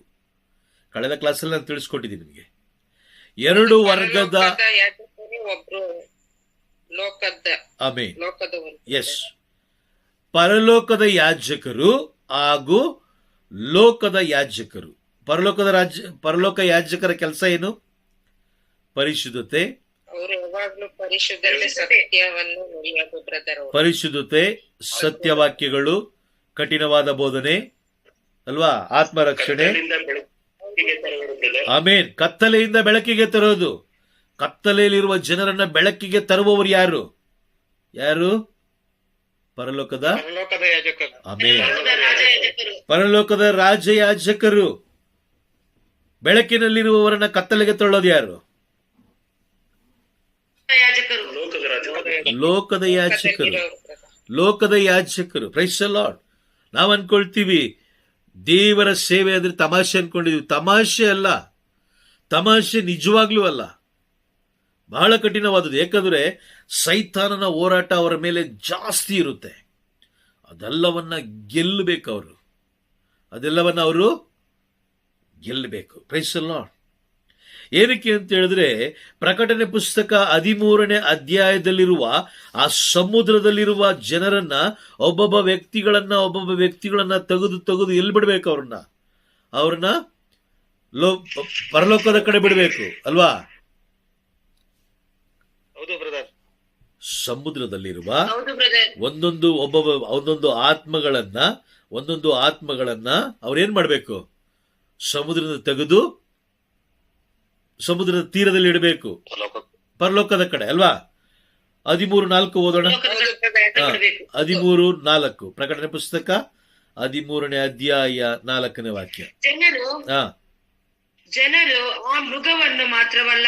ಕಳೆದ ಕ್ಲಾಸಲ್ಲಿ ನಾನು ತಿಳಿಸ್ಕೊಟ್ಟಿದ್ದೀನಿ ನಿಮಗೆ. 2 ವರ್ಗದ ಒಬ್ರು ಲೋಕದ, ಆಮೇನ್, ಲೋಕದವರು. ಎಸ್, ಪರಲೋಕದ ಯಾಜಕರು ಹಾಗೂ ಲೋಕದ ಯಾಜಕರು. ಪರಲೋಕ ಯಾಜಕರ ಕೆಲಸ ಏನು? ಪರಿಶುದ್ಧತೆ, ಅವರು ಯಾವಾಗ್ಲೂ ಪರಿಶುದ್ಧತೆ, ಸತ್ಯವನ್ನು ನುಡಿಯೋದು ಬ್ರದರ್. ಪರಿಶುದ್ಧತೆ, ಸತ್ಯವಾಕ್ಯಗಳು, ಕಠಿಣವಾದ ಬೋಧನೆ ಅಲ್ವಾ, ಆತ್ಮರಕ್ಷಣೆ. ಆಮೇನ್. ಕತ್ತಲೆಯಿಂದ ಬೆಳಕಿಗೆ ತರೋದು. ಕತ್ತಲೆಯಲ್ಲಿರುವ ಜನರನ್ನ ಬೆಳಕಿಗೆ ತರುವವರು ಯಾರು? ಪರಲೋಕದ ಯಾಜಕರು. ಆಮೇನ್. ಪರಲೋಕದ ರಾಜಯಾಜಕರು. ಬೆಳಕಿನಲ್ಲಿರುವವರನ್ನ ಕತ್ತಲೆಗೆ ತಳ್ಳೋದು ಯಾರು? ಲೋಕದ ಯಾಜಕರು. ಲೋಕದ ಯಾಜಕರು. Praise the Lord. ನಾವು ಅನ್ಕೊಳ್ತೀವಿ ದೇವರ ಸೇವೆ ಅಂದ್ರೆ ತಮಾಷೆ ಅನ್ಕೊಂಡಿದೀವಿ. ತಮಾಷೆ ಅಲ್ಲ, ತಮಾಷೆ ನಿಜವಾಗ್ಲೂ ಅಲ್ಲ. ಬಹಳ ಕಠಿಣವಾದದ್ದು. ಯಾಕಂದ್ರೆ ಸೈತಾನನ ಹೋರಾಟ ಅವರ ಮೇಲೆ ಜಾಸ್ತಿ ಇರುತ್ತೆ. ಅದೆಲ್ಲವನ್ನ ಗೆಲ್ಲಬೇಕು ಅವರು. ಗೆಲ್ಲಬೇಕು. Praise the Lord. ಏನಕ್ಕೆ ಅಂತ ಹೇಳಿದ್ರೆ, ಪ್ರಕಟಣೆ ಪುಸ್ತಕ 13ನೇ ಅಧ್ಯಾಯದಲ್ಲಿರುವ ಆ ಸಮುದ್ರದಲ್ಲಿರುವ ಜನರನ್ನ, ಒಬ್ಬೊಬ್ಬ ವ್ಯಕ್ತಿಗಳನ್ನ ತೆಗೆದು ಎಲ್ಲಿ ಬಿಡ್ಬೇಕು? ಅವ್ರನ್ನ ಪರಲೋಕದ ಕಡೆ ಬಿಡಬೇಕು ಅಲ್ವಾ? ಸಮುದ್ರದಲ್ಲಿರುವ ಒಂದೊಂದು ಆತ್ಮಗಳನ್ನ ಅವ್ರೇನ್ ಮಾಡ್ಬೇಕು? ಸಮುದ್ರದ ತೆಗೆದು ಸಮುದ್ರದ ತೀರದಲ್ಲಿ ಇಡಬೇಕು, ಪರಲೋಕದ ಕಡೆ ಅಲ್ವಾ? 13:4 ಓದೋಣ. 13:4 ಪ್ರಕಟಣೆ ಪುಸ್ತಕ 13ನೇ ಅಧ್ಯಾಯ 4ನೇ ವಾಕ್ಯ. ಜನರು ಆ ಮೃಗವನ್ನು ಮಾತ್ರವಲ್ಲ,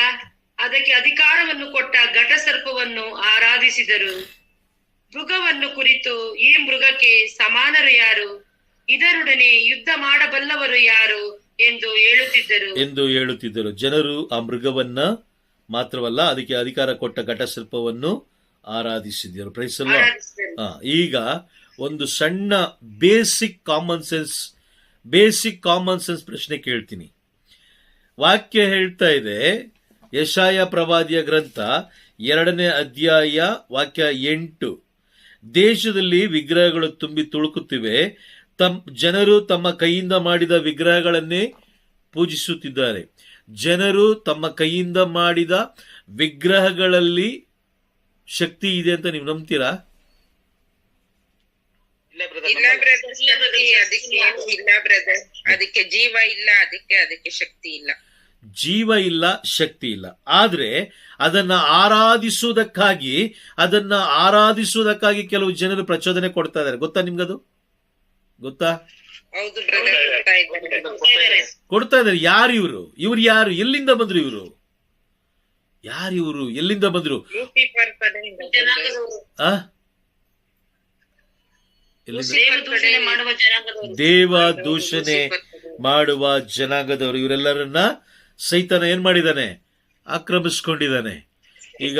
ಅದಕ್ಕೆ ಅಧಿಕಾರವನ್ನು ಕೊಟ್ಟ ಘಟಸರ್ಪವನ್ನು ಆರಾಧಿಸಿದರು. ಮೃಗವನ್ನು ಕುರಿತು, ಈ ಮೃಗಕ್ಕೆ ಸಮಾನರು ಯಾರು? ಇದರೊಡನೆ ಯುದ್ಧ ಮಾಡಬಲ್ಲವರು ಯಾರು ಎಂದು ಹೇಳುತ್ತಿದ್ದರು. ಜನರು ಆ ಮೃಗವನ್ನ ಮಾತ್ರವಲ್ಲ, ಅದಕ್ಕೆ ಅಧಿಕಾರ ಕೊಟ್ಟ ಘಟಸರ್ಪವನ್ನು ಆರಾಧಿಸಿದರು. Praise the lord. ಈಗ ಒಂದು ಸಣ್ಣ ಬೇಸಿಕ್ ಕಾಮನ್ ಸೆನ್ಸ್ ಪ್ರಶ್ನೆ ಕೇಳ್ತೀನಿ. ವಾಕ್ಯ ಹೇಳ್ತಾ ಇದೆ, ಯೆಶಾಯ ಪ್ರವಾದಿಯ ಗ್ರಂಥ 2ನೇ ಅಧ್ಯಾಯ ವಾಕ್ಯ 8, ದೇಶದಲ್ಲಿ ವಿಗ್ರಹಗಳು ತುಂಬಿ ತುಳುಕುತ್ತಿವೆ, ಜನರು ತಮ್ಮ ಕೈಯಿಂದ ಮಾಡಿದ ವಿಗ್ರಹಗಳನ್ನೇ ಪೂಜಿಸುತ್ತಿದ್ದಾರೆ. ಜನರು ತಮ್ಮ ಕೈಯಿಂದ ಮಾಡಿದ ವಿಗ್ರಹಗಳಲ್ಲಿ ಶಕ್ತಿ ಇದೆ ಅಂತ ನೀವು ನಂಬ್ತೀರಾ? ಅದಕ್ಕೆ ಜೀವ ಇಲ್ಲ, ಅದಕ್ಕೆ ಶಕ್ತಿ ಇಲ್ಲ. ಜೀವ ಇಲ್ಲ, ಶಕ್ತಿ ಇಲ್ಲ. ಆದ್ರೆ ಅದನ್ನ ಆರಾಧಿಸುವುದಕ್ಕಾಗಿ ಕೆಲವು ಜನರು ಪ್ರಚೋದನೆ ಕೊಡ್ತಾ ಇದ್ದಾರೆ. ಗೊತ್ತಾ ನಿಮ್ಗದು? ಗೊತ್ತಾ? ಕೊಡ್ತಾ ಇದ್ದಾರೆ. ಯಾರು ಇವರು? ಯಾರು? ಎಲ್ಲಿಂದ ಬಂದ್ರು ಇವರು? ಎಲ್ಲಿಂದ ಬಂದ್ರು? ದೇವ ದೂಷಣೆ ಮಾಡುವ ಜನಾಂಗದವರು. ಇವರೆಲ್ಲರನ್ನ ಸೈತಾನ ಏನ್ ಮಾಡಿದಾನೆ? ಆಕ್ರಮಿಸ್ಕೊಂಡಿದ್ದಾನೆ. ಈಗ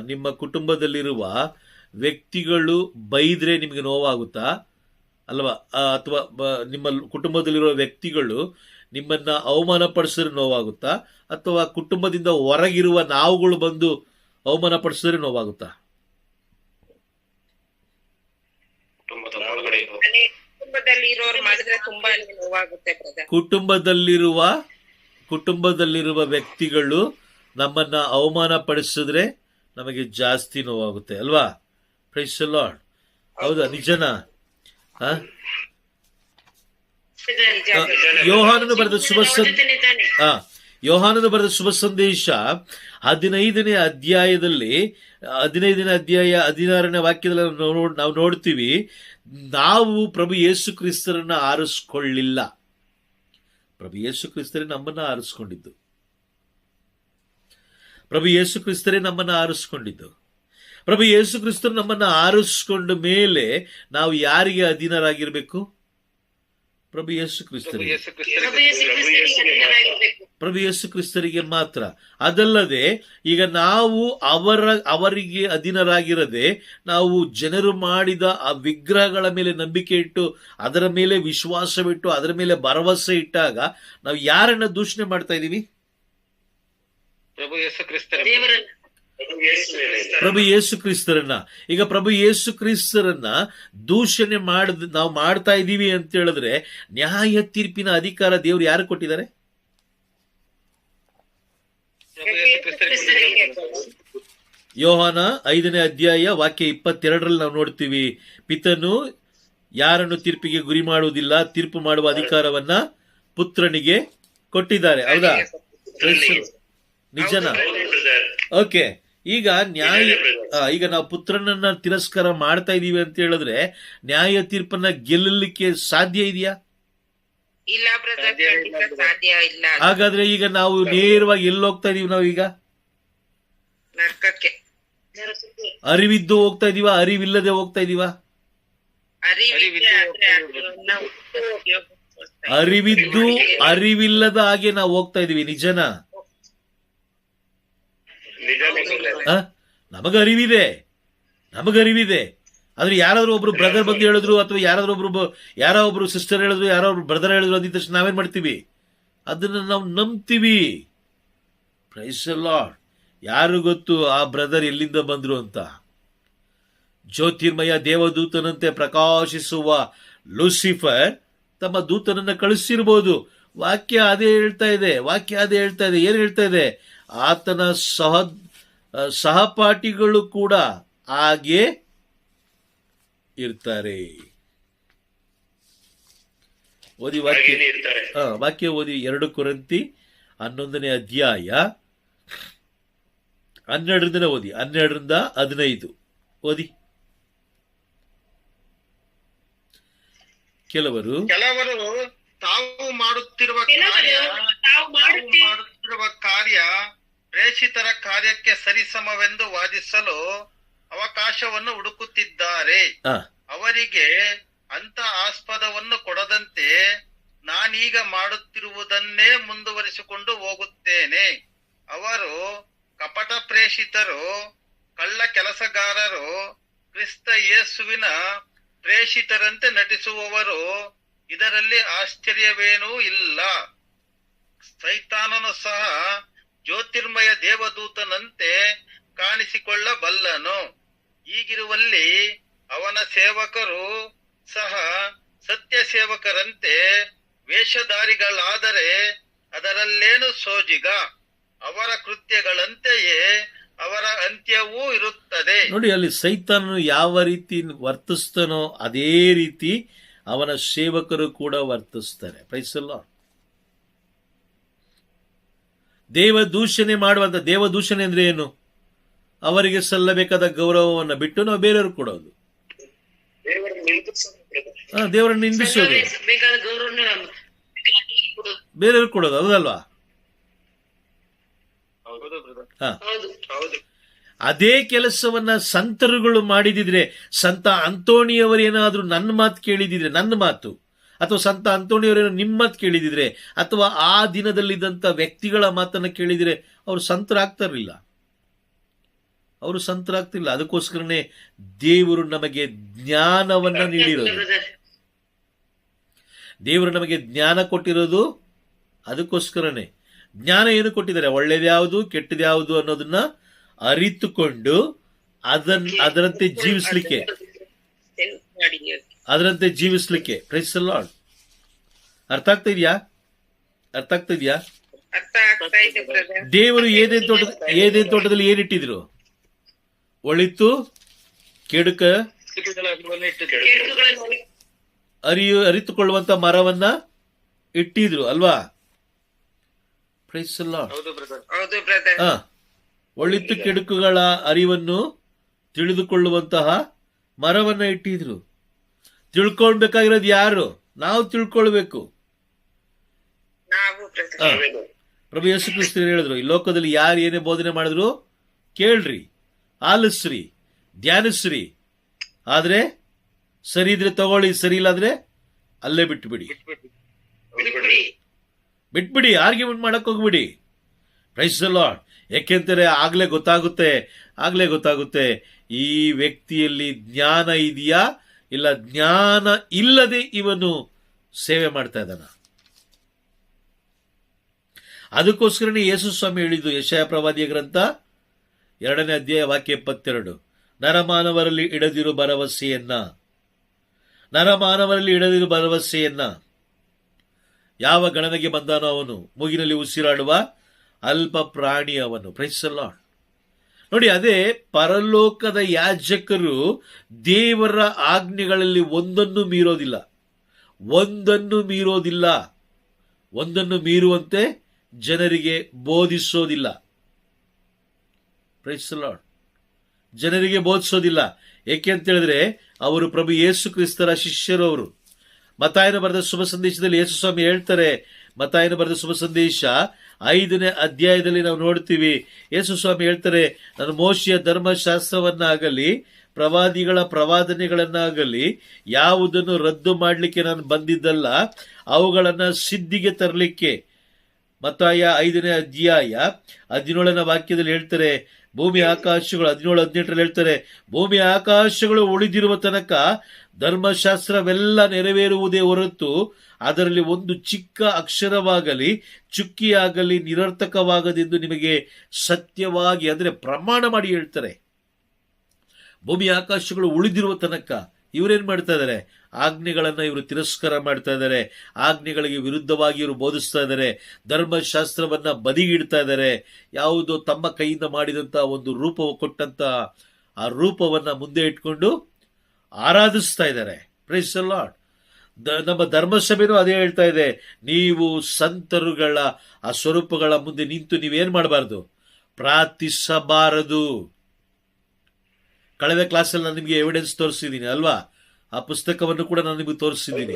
ನಿಮ್ಮ ಕುಟುಂಬದಲ್ಲಿರುವ ವ್ಯಕ್ತಿಗಳು ಬೈದ್ರೆ ನಿಮಗೆ ನೋವಾಗುತ್ತಾ ಅಲ್ವಾ? ಅಥವಾ ನಿಮ್ಮ ಕುಟುಂಬದಲ್ಲಿರುವ ವ್ಯಕ್ತಿಗಳು ನಿಮ್ಮನ್ನ ಅವಮಾನ ಪಡಿಸಿದ್ರೆ ನೋವಾಗುತ್ತಾ? ಅಥವಾ ಕುಟುಂಬದಿಂದ ಹೊರಗಿರುವ ನಾವುಗಳು ಬಂದು ಅವಮಾನ ಪಡಿಸಿದ್ರೆ ನೋವಾಗುತ್ತಾ? ಕುಟುಂಬದಲ್ಲಿರುವ ವ್ಯಕ್ತಿಗಳು ನಮ್ಮನ್ನ ಅವಮಾನ ಪಡಿಸಿದ್ರೆ ನಮಗೆ ಜಾಸ್ತಿ ನೋವಾಗುತ್ತೆ ಅಲ್ವಾ? Praise the Lord. ಹೌದಾ? ನಿಜನಾ? ಆ? ನಿಜ. ಯೋಹಾನನು ಬರೆದ ಶುಭ ಅವ್ರ ಜೊತೆನೆ ತಾನೆ. ಯೋಹಾನನು ಬರೆದ ಶುಭ ಸಂದೇಶ 15ನೇ ಅಧ್ಯಾಯದಲ್ಲಿ 15ನೇ ಅಧ್ಯಾಯ 16ನೇ ವಾಕ್ಯದಲ್ಲಿ ನಾವು ನೋಡ್ತೀವಿ, ನಾವು ಪ್ರಭು ಯೇಸು ಕ್ರಿಸ್ತರನ್ನ ಆರಿಸ್ಕೊಳ್ಳಿಲ್ಲ. ಪ್ರಭು ಯೇಸು ಕ್ರಿಸ್ತರೇ ನಮ್ಮನ್ನ ಆರಿಸ್ಕೊಂಡಿದ್ದು. ಪ್ರಭು ಯೇಸು ಕ್ರಿಸ್ತರೇ ನಮ್ಮನ್ನ ಆರಿಸ್ಕೊಂಡಿದ್ದು. ಪ್ರಭು ಯೇಸು ಕ್ರಿಸ್ತರು ನಮ್ಮನ್ನ ಆರಿಸ್ಕೊಂಡ ಮೇಲೆ ನಾವು ಯಾರಿಗೆ ಅಧೀನರಾಗಿರ್ಬೇಕು? ಪ್ರಭು ಯೇಸು ಕ್ರಿಸ್ತರಿಗೆ. ಪ್ರಭು ಯೇಸು ಕ್ರಿಸ್ತನಿಗೆ ಅಧೀನರಾಗಿರ್ಬೇಕು. ಪ್ರಭು ಯೇಸು ಕ್ರಿಸ್ತರಿಗೆ ಮಾತ್ರ. ಅದಲ್ಲದೆ ಈಗ ನಾವು ಅವರಿಗೆ ಅಧೀನರಾಗಿರದೆ ನಾವು ಜನರು ಮಾಡಿದ ಆ ವಿಗ್ರಹಗಳ ಮೇಲೆ ನಂಬಿಕೆ ಇಟ್ಟು ಅದರ ಮೇಲೆ ವಿಶ್ವಾಸವಿಟ್ಟು ಅದರ ಮೇಲೆ ಭರವಸೆ ಇಟ್ಟಾಗ ನಾವು ಯಾರನ್ನ ದೂಷಣೆ ಮಾಡ್ತಾ ಇದ್ದೀವಿ? ಪ್ರಭು ಯೇಸು ಕ್ರಿಸ್ತರ ದೇವರನ್ನ. ಪ್ರಭು ಯೇಸು ಕ್ರಿಸ್ತರನ್ನ. ಈಗ ಪ್ರಭು ಯೇಸು ಕ್ರಿಸ್ತರನ್ನ ದೂಷಣೆ ನಾವು ಮಾಡ್ತಾ ಇದ್ದೀವಿ ಅಂತ ಹೇಳಿದ್ರೆ ನ್ಯಾಯ ತೀರ್ಪಿನ ಅಧಿಕಾರ ದೇವರು ಯಾರು ಕೊಟ್ಟಿದ್ದಾರೆ? ಕ್ರಿಸ್ತನಿಗೆ. ಯೋಹಾನ 5ನೇ ಅಧ್ಯಾಯ ವಾಕ್ಯ 22ರಲ್ಲಿ ನಾವು ನೋಡ್ತೀವಿ, ಪಿತನು ಯಾರನ್ನು ತೀರ್ಪಿಗೆ ಗುರಿ ಮಾಡುವುದಿಲ್ಲ, ತೀರ್ಪು ಮಾಡುವ ಅಧಿಕಾರವನ್ನ ಪುತ್ರನಿಗೆ ಕೊಟ್ಟಿದ್ದಾರೆ. ಹೌದಾ? ನಿಜನಾ? ಓಕೆ. ಈಗ ಈಗ ನಾವು ಪುತ್ರನನ್ನ ತಿರಸ್ಕಾರ ಮಾಡ್ತಾ ಇದೀವಿ ಅಂತ ಹೇಳಿದ್ರೆ ನ್ಯಾಯ ತೀರ್ಪನ್ನ ಗೆಲ್ಲಲಿಕ್ಕೆ ಸಾಧ್ಯ ಇದೆಯಾ? ಇಲ್ಲ ಬ್ರದರ್, ಖಂಡಿತ ಸಾಧ್ಯ ಇಲ್ಲ. ಹಾಗಾದ್ರೆ ಈಗ ನಾವು ನೇರವಾಗಿ ಎಲ್ಲಿ ಹೋಗ್ತಾ ಇದೀವಿ? ನಾವು ಈಗ ನರಕಕ್ಕೆ. ಅರಿವಿದ್ದು ಹೋಗ್ತಾ ಇದೀವ, ಅರಿವಿಲ್ಲದೆ ಹೋಗ್ತಾ ಇದೀವ? ಅರಿವಿದ್ರೆ ಆದ್ರೆ ಅದನ್ನ ಅರಿವಿದ್ದು ಅರಿವಿಲ್ಲದ ಹಾಗೆ ನಾವು ಹೋಗ್ತಾ ಇದೀವಿ. ನಿಜನಾ? ನಮಗರಿವಿದೆ, ಆದ್ರೆ ಯಾರಾದ್ರೂ ಒಬ್ರು ಬ್ರದರ್ ಬಂದು ಹೇಳಿದ್ರು ಅಥವಾ ಯಾರೋ ಒಬ್ರು ಸಿಸ್ಟರ್ ಹೇಳಿದ್ರು, ಯಾರೋ ಒಬ್ರು ಬ್ರದರ್ ಹೇಳಿದ್ರು ಅಂದಿದ ತಕ್ಷಣ ನಾವೇನ್ ಮಾಡ್ತೀವಿ? ಅದನ್ನ ನಾವು ನಂಬ್ತೀವಿ. Price the lord. ಯಾರು ಗೊತ್ತು ಆ ಬ್ರದರ್ ಎಲ್ಲಿಂದ ಬಂದ್ರು ಅಂತ? ಜ್ಯೋತಿರ್ಮಯ ದೇವದೂತನಂತೆ ಪ್ರಕಾಶಿಸುವ ಲೂಸಿಫರ್ ತಮ್ಮ ದೂತನನ್ನ ಕಳಿಸಿರ್ಬೋದು. ವಾಕ್ಯ ಅದೇ ಹೇಳ್ತಾ ಇದೆ. ಏನ್ ಹೇಳ್ತಾ ಇದೆ? ಆತನ ಸಹಪಾಠಿಗಳು ಕೂಡ ಹಾಗೆ ಇರ್ತಾರೆ. ಓದಿ ವಾಕ್ಯ ಓದಿ. 2 ಕೊರಿಂಥಿ 11ನೇ ಅಧ್ಯಾಯ 12ರಿಂದ ಓದಿ. 12ರಿಂದ 15 ಓದಿ. ಕೆಲವರು ತಾವು ಮಾಡುತ್ತಿರುವ ಕಾರ್ಯ ಪ್ರೇಷಿತರ ಕಾರ್ಯಕ್ಕೆ ಸರಿಸಮವೆಂದು ವಾದಿಸಲು ಅವಕಾಶವನ್ನು ಹುಡುಕುತ್ತಿದ್ದಾರೆ. ಅವರಿಗೆ ಅಂತ ಆಸ್ಪದವನ್ನು ಕೊಡದಂತೆ ನಾನೀಗ ಮಾಡುತ್ತಿರುವುದನ್ನೇ ಮುಂದುವರಿಸಿಕೊಂಡು ಹೋಗುತ್ತೇನೆ. ಅವರು ಕಪಟ ಪ್ರೇಷಿತರು, ಕಳ್ಳ ಕೆಲಸಗಾರರು, ಕ್ರಿಸ್ತ ಯೇಸುವಿನ ಪ್ರೇಷಿತರಂತೆ ನಟಿಸುವವರು. ಇದರಲ್ಲಿ ಆಶ್ಚರ್ಯವೇನೂ ಇಲ್ಲ. ಸೈತಾನನು ಸಹ ಜ್ಯೋತಿರ್ಮಯ ದೇವದೂತನಂತೆ ಕಾಣಿಸಿಕೊಳ್ಳಬಲ್ಲನು. ಹೀಗಿರುವಲ್ಲಿ ಅವನ ಸೇವಕರು ಸಹ ಸತ್ಯ ಸೇವಕರಂತೆ ವೇಷಧಾರಿಗಳಾದರೆ ಅದರಲ್ಲೇನು ಸೋಜಿಗ? ಅವರ ಕೃತ್ಯಗಳಂತೆಯೇ ಅವರ ಅಂತ್ಯವೂ ಇರುತ್ತದೆ. ನೋಡಿ, ಅಲ್ಲಿ ಸೈತಾನನು ಯಾವ ರೀತಿ ವರ್ತಿಸ್ತಾನೋ ಅದೇ ರೀತಿ ಅವನ ಸೇವಕರು ಕೂಡ ವರ್ತಿಸ್ತಾರೆ. Praise the lord. ದೇವದೂಷಣೆ ಮಾಡುವಂತ, ದೇವದೂಷಣೆ ಅಂದ್ರೆ ಏನು? ಅವರಿಗೆ ಸಲ್ಲಬೇಕಾದ ಗೌರವವನ್ನು ಬಿಟ್ಟು ನಾವು ಬೇರೆಯವ್ರಿಗೆ ಕೊಡೋದು, ದೇವರನ್ನು ನಿಂದಿಸೋದು, ಬೇಕಾದ ಗೌರವವನ್ನು ಬೇರೆಯವ್ರಿಗೆ ಕೊಡೋದು. ಹೌದಲ್ವಾ? ಅದೇ ಕೆಲಸವನ್ನ ಸಂತರುಗಳು ಮಾಡಿದಿದ್ರೆ, ಸಂತ ಅಂತೋಣಿಯವರೇನಾದ್ರೂ ನನ್ನ ಮಾತು ಕೇಳಿದಿದ್ರೆ, ನನ್ನ ಮಾತು, ಅಥವಾ ಸಂತ ಅಂತೋಣಿಯವರೇನೋ ನಿಮ್ಮ ಮಾತು ಕೇಳಿದಿದ್ರೆ, ಅಥವಾ ಆ ದಿನದಲ್ಲಿದ್ದಂಥ ವ್ಯಕ್ತಿಗಳ ಮಾತನ್ನು ಕೇಳಿದರೆ ಅವರು ಸಂತರಾಗ್ತಿರ್ಲಿಲ್ಲ. ಅದಕ್ಕೋಸ್ಕರನೇ ದೇವರು ನಮಗೆ ಜ್ಞಾನವನ್ನ ನೀಡಿರೋದು. ದೇವರು ನಮಗೆ ಜ್ಞಾನ ಕೊಟ್ಟಿರೋದು ಅದಕ್ಕೋಸ್ಕರನೇ. ಜ್ಞಾನ ಏನು ಕೊಟ್ಟಿದ್ದಾರೆ? ಒಳ್ಳೇದ್ಯಾವುದು ಕೆಟ್ಟದ್ಯಾವುದು ಅನ್ನೋದನ್ನ ಅರಿತುಕೊಂಡು ಅದರಂತೆ ಜೀವಿಸ್ಲಿಕ್ಕೆ. Price the Lord. ಅರ್ಥ ಆಗ್ತಾ ಇದೆಯಾ? ದೇವರು ಏದೇನ್ ತೋಟದಲ್ಲಿ ಏನಿಟ್ಟಿದ್ರು? ಒಳಿತು ಕೆಡುಕ ಕೆಡುಕುಗಳನ್ನು ಅರಿತುಕೊಳ್ಳುವಂತ ಮರವನ್ನ ಇಟ್ಟಿದ್ರು ಅಲ್ವಾ? Praise the Lord. ಹೌದು ಬ್ರದರ್. ಹೌದು ಬ್ರದರ್. ಒಳಿತು ಕೆಡುಕುಗಳ ಅರಿವನ್ನು ತಿಳಿದುಕೊಳ್ಳುವಂತಹ ಮರವನ್ನ ಇಟ್ಟಿದ್ರು. ತಿಳ್ಕೊಳ್ಬೇಕಾಗಿರೋದು ಯಾರು? ನಾವು ತಿಳ್ಕೊಳ್ಬೇಕು. ನಾವು ಬ್ರದರ್. ಪ್ರಭು ಯೇಸು ಕ್ರಿಸ್ತರು ಹೇಳಿದ್ರು, ಈ ಲೋಕದಲ್ಲಿ ಯಾರು ಏನೇ ಬೋಧನೆ ಮಾಡಿದ್ರು ಕೇಳ್ರಿ, ಆಲಿಸ್ರಿ, ಧ್ಯಾನಿಸ್ರಿ. ಆದ್ರೆ ಸರಿ ಇದ್ರೆ ತಗೊಳ್ಳಿ, ಸರಿ ಇಲ್ಲ ಅಂದ್ರೆ ಅಲ್ಲೇ ಬಿಟ್ಬಿಡಿ. ಬಿಟ್ಬಿಡಿ, ಆರ್ಗ್ಯುಮೆಂಟ್ ಮಾಡಕ್ ಹೋಗ್ಬಿಡಿ. Price the lord. ಯಾಕೆಂತಾರೆ ಆಗ್ಲೇ ಗೊತ್ತಾಗುತ್ತೆ ಈ ವ್ಯಕ್ತಿಯಲ್ಲಿ ಜ್ಞಾನ ಇದೆಯಾ ಇಲ್ಲ ಜ್ಞಾನ ಇಲ್ಲದೆ ಇವನು ಸೇವೆ ಮಾಡ್ತಾ ಇದ್ದಾನ. ಅದಕ್ಕೋಸ್ಕರನೇ ಯೇಸು ಸ್ವಾಮಿ ಹೇಳಿದ್ದು ಯೆಶಾಯ ಪ್ರವಾದಿಯ ಗ್ರಂಥ 2ನೇ ಅಧ್ಯಾಯ ವಾಕ್ಯ 72, ನರಮಾನವರಲ್ಲಿ ಇಡದಿರು ಭರವಸೆಯನ್ನ ಯಾವ ಗಣನೆಗೆ ಬಂದಾನೋ ಅವನು, ಮೂಗಿನಲ್ಲಿ ಉಸಿರಾಡುವ ಅಲ್ಪ ಪ್ರಾಣಿ ಅವನು. Praise the Lord. ನೋಡಿ, ಅದೇ ಪರಲೋಕದ ಯಾಜಕರು ದೇವರ ಆಜ್ಞೆಗಳಲ್ಲಿ ಒಂದನ್ನು ಮೀರುವಂತೆ ಜನರಿಗೆ ಬೋಧಿಸೋದಿಲ್ಲ. Price the lord. ಜನರಿಗೆ ಬೋಧಿಸೋದಿಲ್ಲ. ಏಕೆ ಅಂತ ಹೇಳಿದ್ರೆ ಅವರು ಪ್ರಭು ಯೇಸು ಕ್ರಿಸ್ತರ ಶಿಷ್ಯರು. ಅವರು ಮತ್ತಾಯನ ಬರೆದ ಶುಭ ಸಂದೇಶದಲ್ಲಿ ಯೇಸು ಸ್ವಾಮಿ ಹೇಳ್ತಾರೆ, ಮತ್ತಾಯನ ಬರೆದ ಶುಭ ಸಂದೇಶ 5ನೇ ಅಧ್ಯಾಯದಲ್ಲಿ ನಾವು ನೋಡ್ತೀವಿ, ಯೇಸು ಸ್ವಾಮಿ ಹೇಳ್ತಾರೆ, ನಾನು ಮೋಶೆಯ ಧರ್ಮಶಾಸ್ತ್ರವನ್ನಾಗಲಿ ಪ್ರವಾದಿಗಳ ಪ್ರವಾದನೆಗಳನ್ನಾಗಲಿ ಯಾವುದನ್ನು ರದ್ದು ಮಾಡಲಿಕ್ಕೆ ನಾನು ಬಂದಿದ್ದಲ್ಲ, ಅವುಗಳನ್ನು ಸಿದ್ಧಿಗೆ ತರಲಿಕ್ಕೆ. ಮತ್ತಾಯ 5ನೇ ಅಧ್ಯಾಯ 17ನೇ ವಾಕ್ಯದಲ್ಲಿ ಹೇಳ್ತಾರೆ, ಭೂಮಿ ಆಕಾಶಗಳು 17-18 ಹೇಳ್ತಾರೆ, ಭೂಮಿ ಆಕಾಶಗಳು ಉಳಿದಿರುವ ತನಕ ಧರ್ಮಶಾಸ್ತ್ರವೆಲ್ಲ ನೆರವೇರುವುದೇ ಹೊರತು ಅದರಲ್ಲಿ ಒಂದು ಚಿಕ್ಕ ಅಕ್ಷರವಾಗಲಿ ಚುಕ್ಕಿಯಾಗಲಿ ನಿರರ್ಥಕವಾಗದೆಂದು ನಿಮಗೆ ಸತ್ಯವಾಗಿ ಅಂದರೆ ಪ್ರಮಾಣ ಮಾಡಿ ಹೇಳ್ತಾರೆ. ಭೂಮಿ ಆಕಾಶಗಳು ಉಳಿದಿರುವ ತನಕ ಇವರೇನ್ ಮಾಡ್ತಾ ಇದ್ದಾರೆ? ಆಜ್ಞೆಗಳನ್ನ ಇವರು ತಿರಸ್ಕಾರ ಮಾಡ್ತಾ ಇದ್ದಾರೆ. ಆಜ್ಞೆಗಳಿಗೆ ವಿರುದ್ಧವಾಗಿ ಇವರು ಬೋಧಿಸ್ತಾ ಇದ್ದಾರೆ. ಧರ್ಮಶಾಸ್ತ್ರವನ್ನ ಬದಿಗಿಡ್ತಾ ಇದ್ದಾರೆ. ಯಾವುದೋ ತಮ್ಮ ಕೈಯಿಂದ ಮಾಡಿದಂತ ಒಂದು ರೂಪ ಕೊಟ್ಟಂತ ಆ ರೂಪವನ್ನ ಮುಂದೆ ಇಟ್ಕೊಂಡು ಆರಾಧಿಸ್ತಾ ಇದ್ದಾರೆ. Praise the Lord. ನಮ್ಮ ಧರ್ಮಸಭೆನೂ ಅದೇ ಹೇಳ್ತಾ ಇದೆ, ನೀವು ಸಂತರುಗಳ ಆ ಸ್ವರೂಪಗಳ ಮುಂದೆ ನಿಂತು ನೀವೇನ್ ಮಾಡಬಾರ್ದು? ಪ್ರಾರ್ಥಿಸಬಾರದು. ಕಳೆದ ಕ್ಲಾಸಲ್ಲಿ ನಾನು ನಿಮಗೆ ಎವಿಡೆನ್ಸ್ ತೋರಿಸಿದ್ದೀನಿ ಅಲ್ವಾ? ಆ ಪುಸ್ತಕವನ್ನು ಕೂಡ ನಾನು ನಿಮಗೆ ತೋರಿಸಿದ್ದೀನಿ.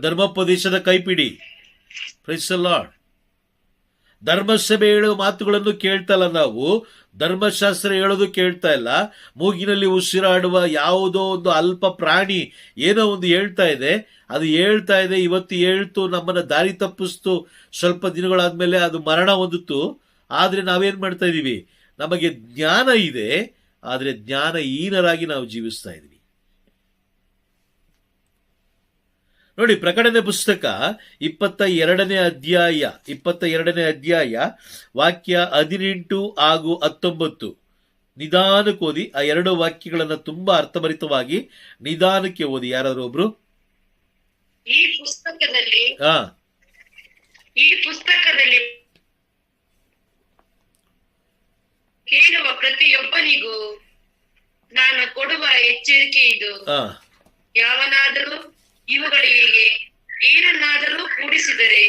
ಧರ್ಮೋಪದೇಶದ ಕೈಪಿಡಿ. Price the lord. ಧರ್ಮಸಭೆ ಹೇಳೋ ಮಾತುಗಳನ್ನು ಕೇಳ್ತಾ ಇಲ್ಲ ನಾವು, ಧರ್ಮಶಾಸ್ತ್ರ ಹೇಳೋದು ಕೇಳ್ತಾ ಇಲ್ಲ. ಮೂಗಿನಲ್ಲಿ ಉಸಿರಾಡುವ ಯಾವುದೋ ಒಂದು ಅಲ್ಪ ಪ್ರಾಣಿ ಏನೋ ಒಂದು ಹೇಳ್ತಾ ಇದೆ, ಇವತ್ತು ಹೇಳ್ತು, ನಮ್ಮನ್ನ ದಾರಿ ತಪ್ಪಿಸ್ತು. ಸ್ವಲ್ಪ ದಿನಗಳಾದ್ಮೇಲೆ ಅದು ಮರಣ ಹೊಂದಿತು. ಆದ್ರೆ ನಾವೇನ್ ಮಾಡ್ತಾ ಇದೀವಿ? ನಮಗೆ ಜ್ಞಾನ ಇದೆ, ಆದ್ರೆ ಜ್ಞಾನಹೀನರಾಗಿ ನಾವು ಜೀವಿಸ್ತಾ ಇದೀವಿ. ನೋಡಿ, ಪ್ರಕಟಣೆ ಪುಸ್ತಕ 22ನೇ ಅಧ್ಯಾಯ ವಾಕ್ಯ 18 ಹಾಗೂ 19 ನಿಧಾನಕ್ಕೆ ಓದಿ. ಆ 2 ವಾಕ್ಯಗಳನ್ನ ತುಂಬಾ ಅರ್ಥಭರಿತವಾಗಿ ನಿಧಾನಕ್ಕೆ ಓದಿ. ಯಾರಾದ್ರೂ ಒಬ್ರು? ಈ ಪುಸ್ತಕದಲ್ಲಿ ಕೇಳುವ ಪ್ರತಿಯೊಬ್ಬನಿಗೂ ನಾನು ಕೊಡುವ ಎಚ್ಚರಿಕೆ ಇದು, ಯಾವನಾದರೂ ಇವುಗಳಿಗೆ ಏನನ್ನಾದರೂ ಕೂಡಿಸಿದರೆ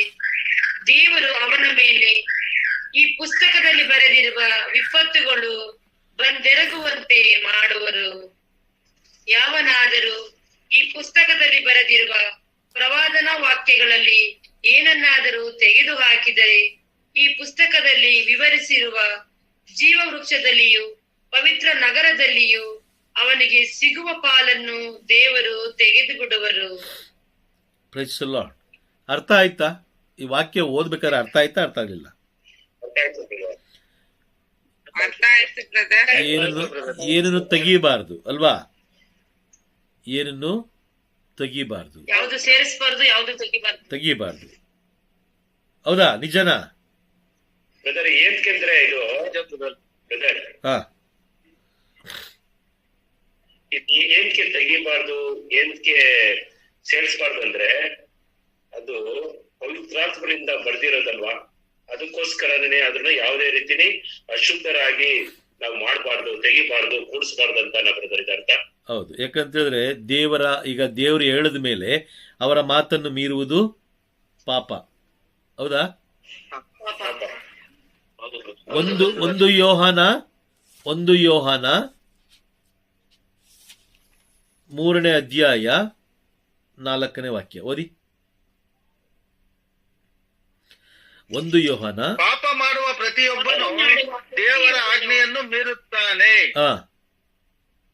ದೇವರು ಅವನ ಮೇಲೆ ಈ ಪುಸ್ತಕದಲ್ಲಿ ಬರೆದಿರುವ ವಿಪತ್ತುಗಳು ಬಂದೆರಗುವಂತೆ ಮಾಡುವರು. ಯಾವನಾದರೂ ಈ ಪುಸ್ತಕದಲ್ಲಿ ಬರೆದಿರುವ ಪ್ರವಾದನಾ ವಾಕ್ಯಗಳಲ್ಲಿ ಏನನ್ನಾದರೂ ತೆಗೆದು ಹಾಕಿದರೆ ಈ ಪುಸ್ತಕದಲ್ಲಿ ವಿವರಿಸಿರುವ ಜೀವ ವೃಕ್ಷದಲ್ಲಿಯೂ ಪವಿತ್ರ ನಗರದಲ್ಲಿಯೂ ಅವನಿಗೆ ಸಿಗುವ ಪಾಲನ್ನು ದೇವರು ತೆಗೆದುಬಿಡುವರು. Price the Lord. ಅರ್ಥ ಆಯ್ತಾ? ಈ ವಾಕ್ಯ ಓದ್ಬೇಕಾದ್ರೆ ಅರ್ಥ ಆಯ್ತಾ? ಅರ್ಥ ಆಗಲಿಲ್ಲ? ಏನನ್ನು ತೆಗಿಬಾರ್ದು ಅಲ್ವಾ? ಏನನ್ನು ತೆಗಿಬಾರ್ದು, ಯಾವುದು ಸೇರಿಸಬಾರ್ದು, ಯಾವುದು ತೆಗಿಬಾರ್ದು. ಹೌದಾ? ನಿಜನಾ? ಏನ್ಕೆಂದ್ರೆ ಇದು ಏನಕ್ಕೆ ತೆಗಿಬಾರ್ದು, ಏನಕ್ಕೆ ಸೇರಿಸಬಾರ್ದು ಅಂದ್ರೆ ಅದು ಪವಿತ್ರಾತ್ಮರಿಂದ ಬರ್ದಿರೋದಲ್ವಾ. ಅದಕ್ಕೋಸ್ಕರನೇ ಅದನ್ನ ಯಾವುದೇ ರೀತಿನಿ ಅಶುದ್ಧರಾಗಿ ನಾವು ಮಾಡಬಾರ್ದು, ತೆಗಿಬಾರ್ದು, ಕೂಡಿಸಬಾರ್ದು ಅಂತ ಬ್ರದರ್ ಇದರ್ಥ. ಹೌದು, ಯಾಕಂತೇಳಿದ್ರೆ ದೇವರು ಹೇಳಿದ ಮೇಲೆ ಅವರ ಮಾತನ್ನು ಮೀರುವುದು ಪಾಪ. ಹೌದಾ? ಒಂದು ಯೋಹಾನ 3ನೇ ಅಧ್ಯಾಯ 4ನೇ ವಾಕ್ಯ ಓದಿ. 1 ಯೋಹಾನ. ಪಾಪ ಮಾಡುವ ಪ್ರತಿಯೊಬ್ಬನು ದೇವರ ಆಜ್ಞೆಯನ್ನು ಮೀರುತ್ತಾನೆ,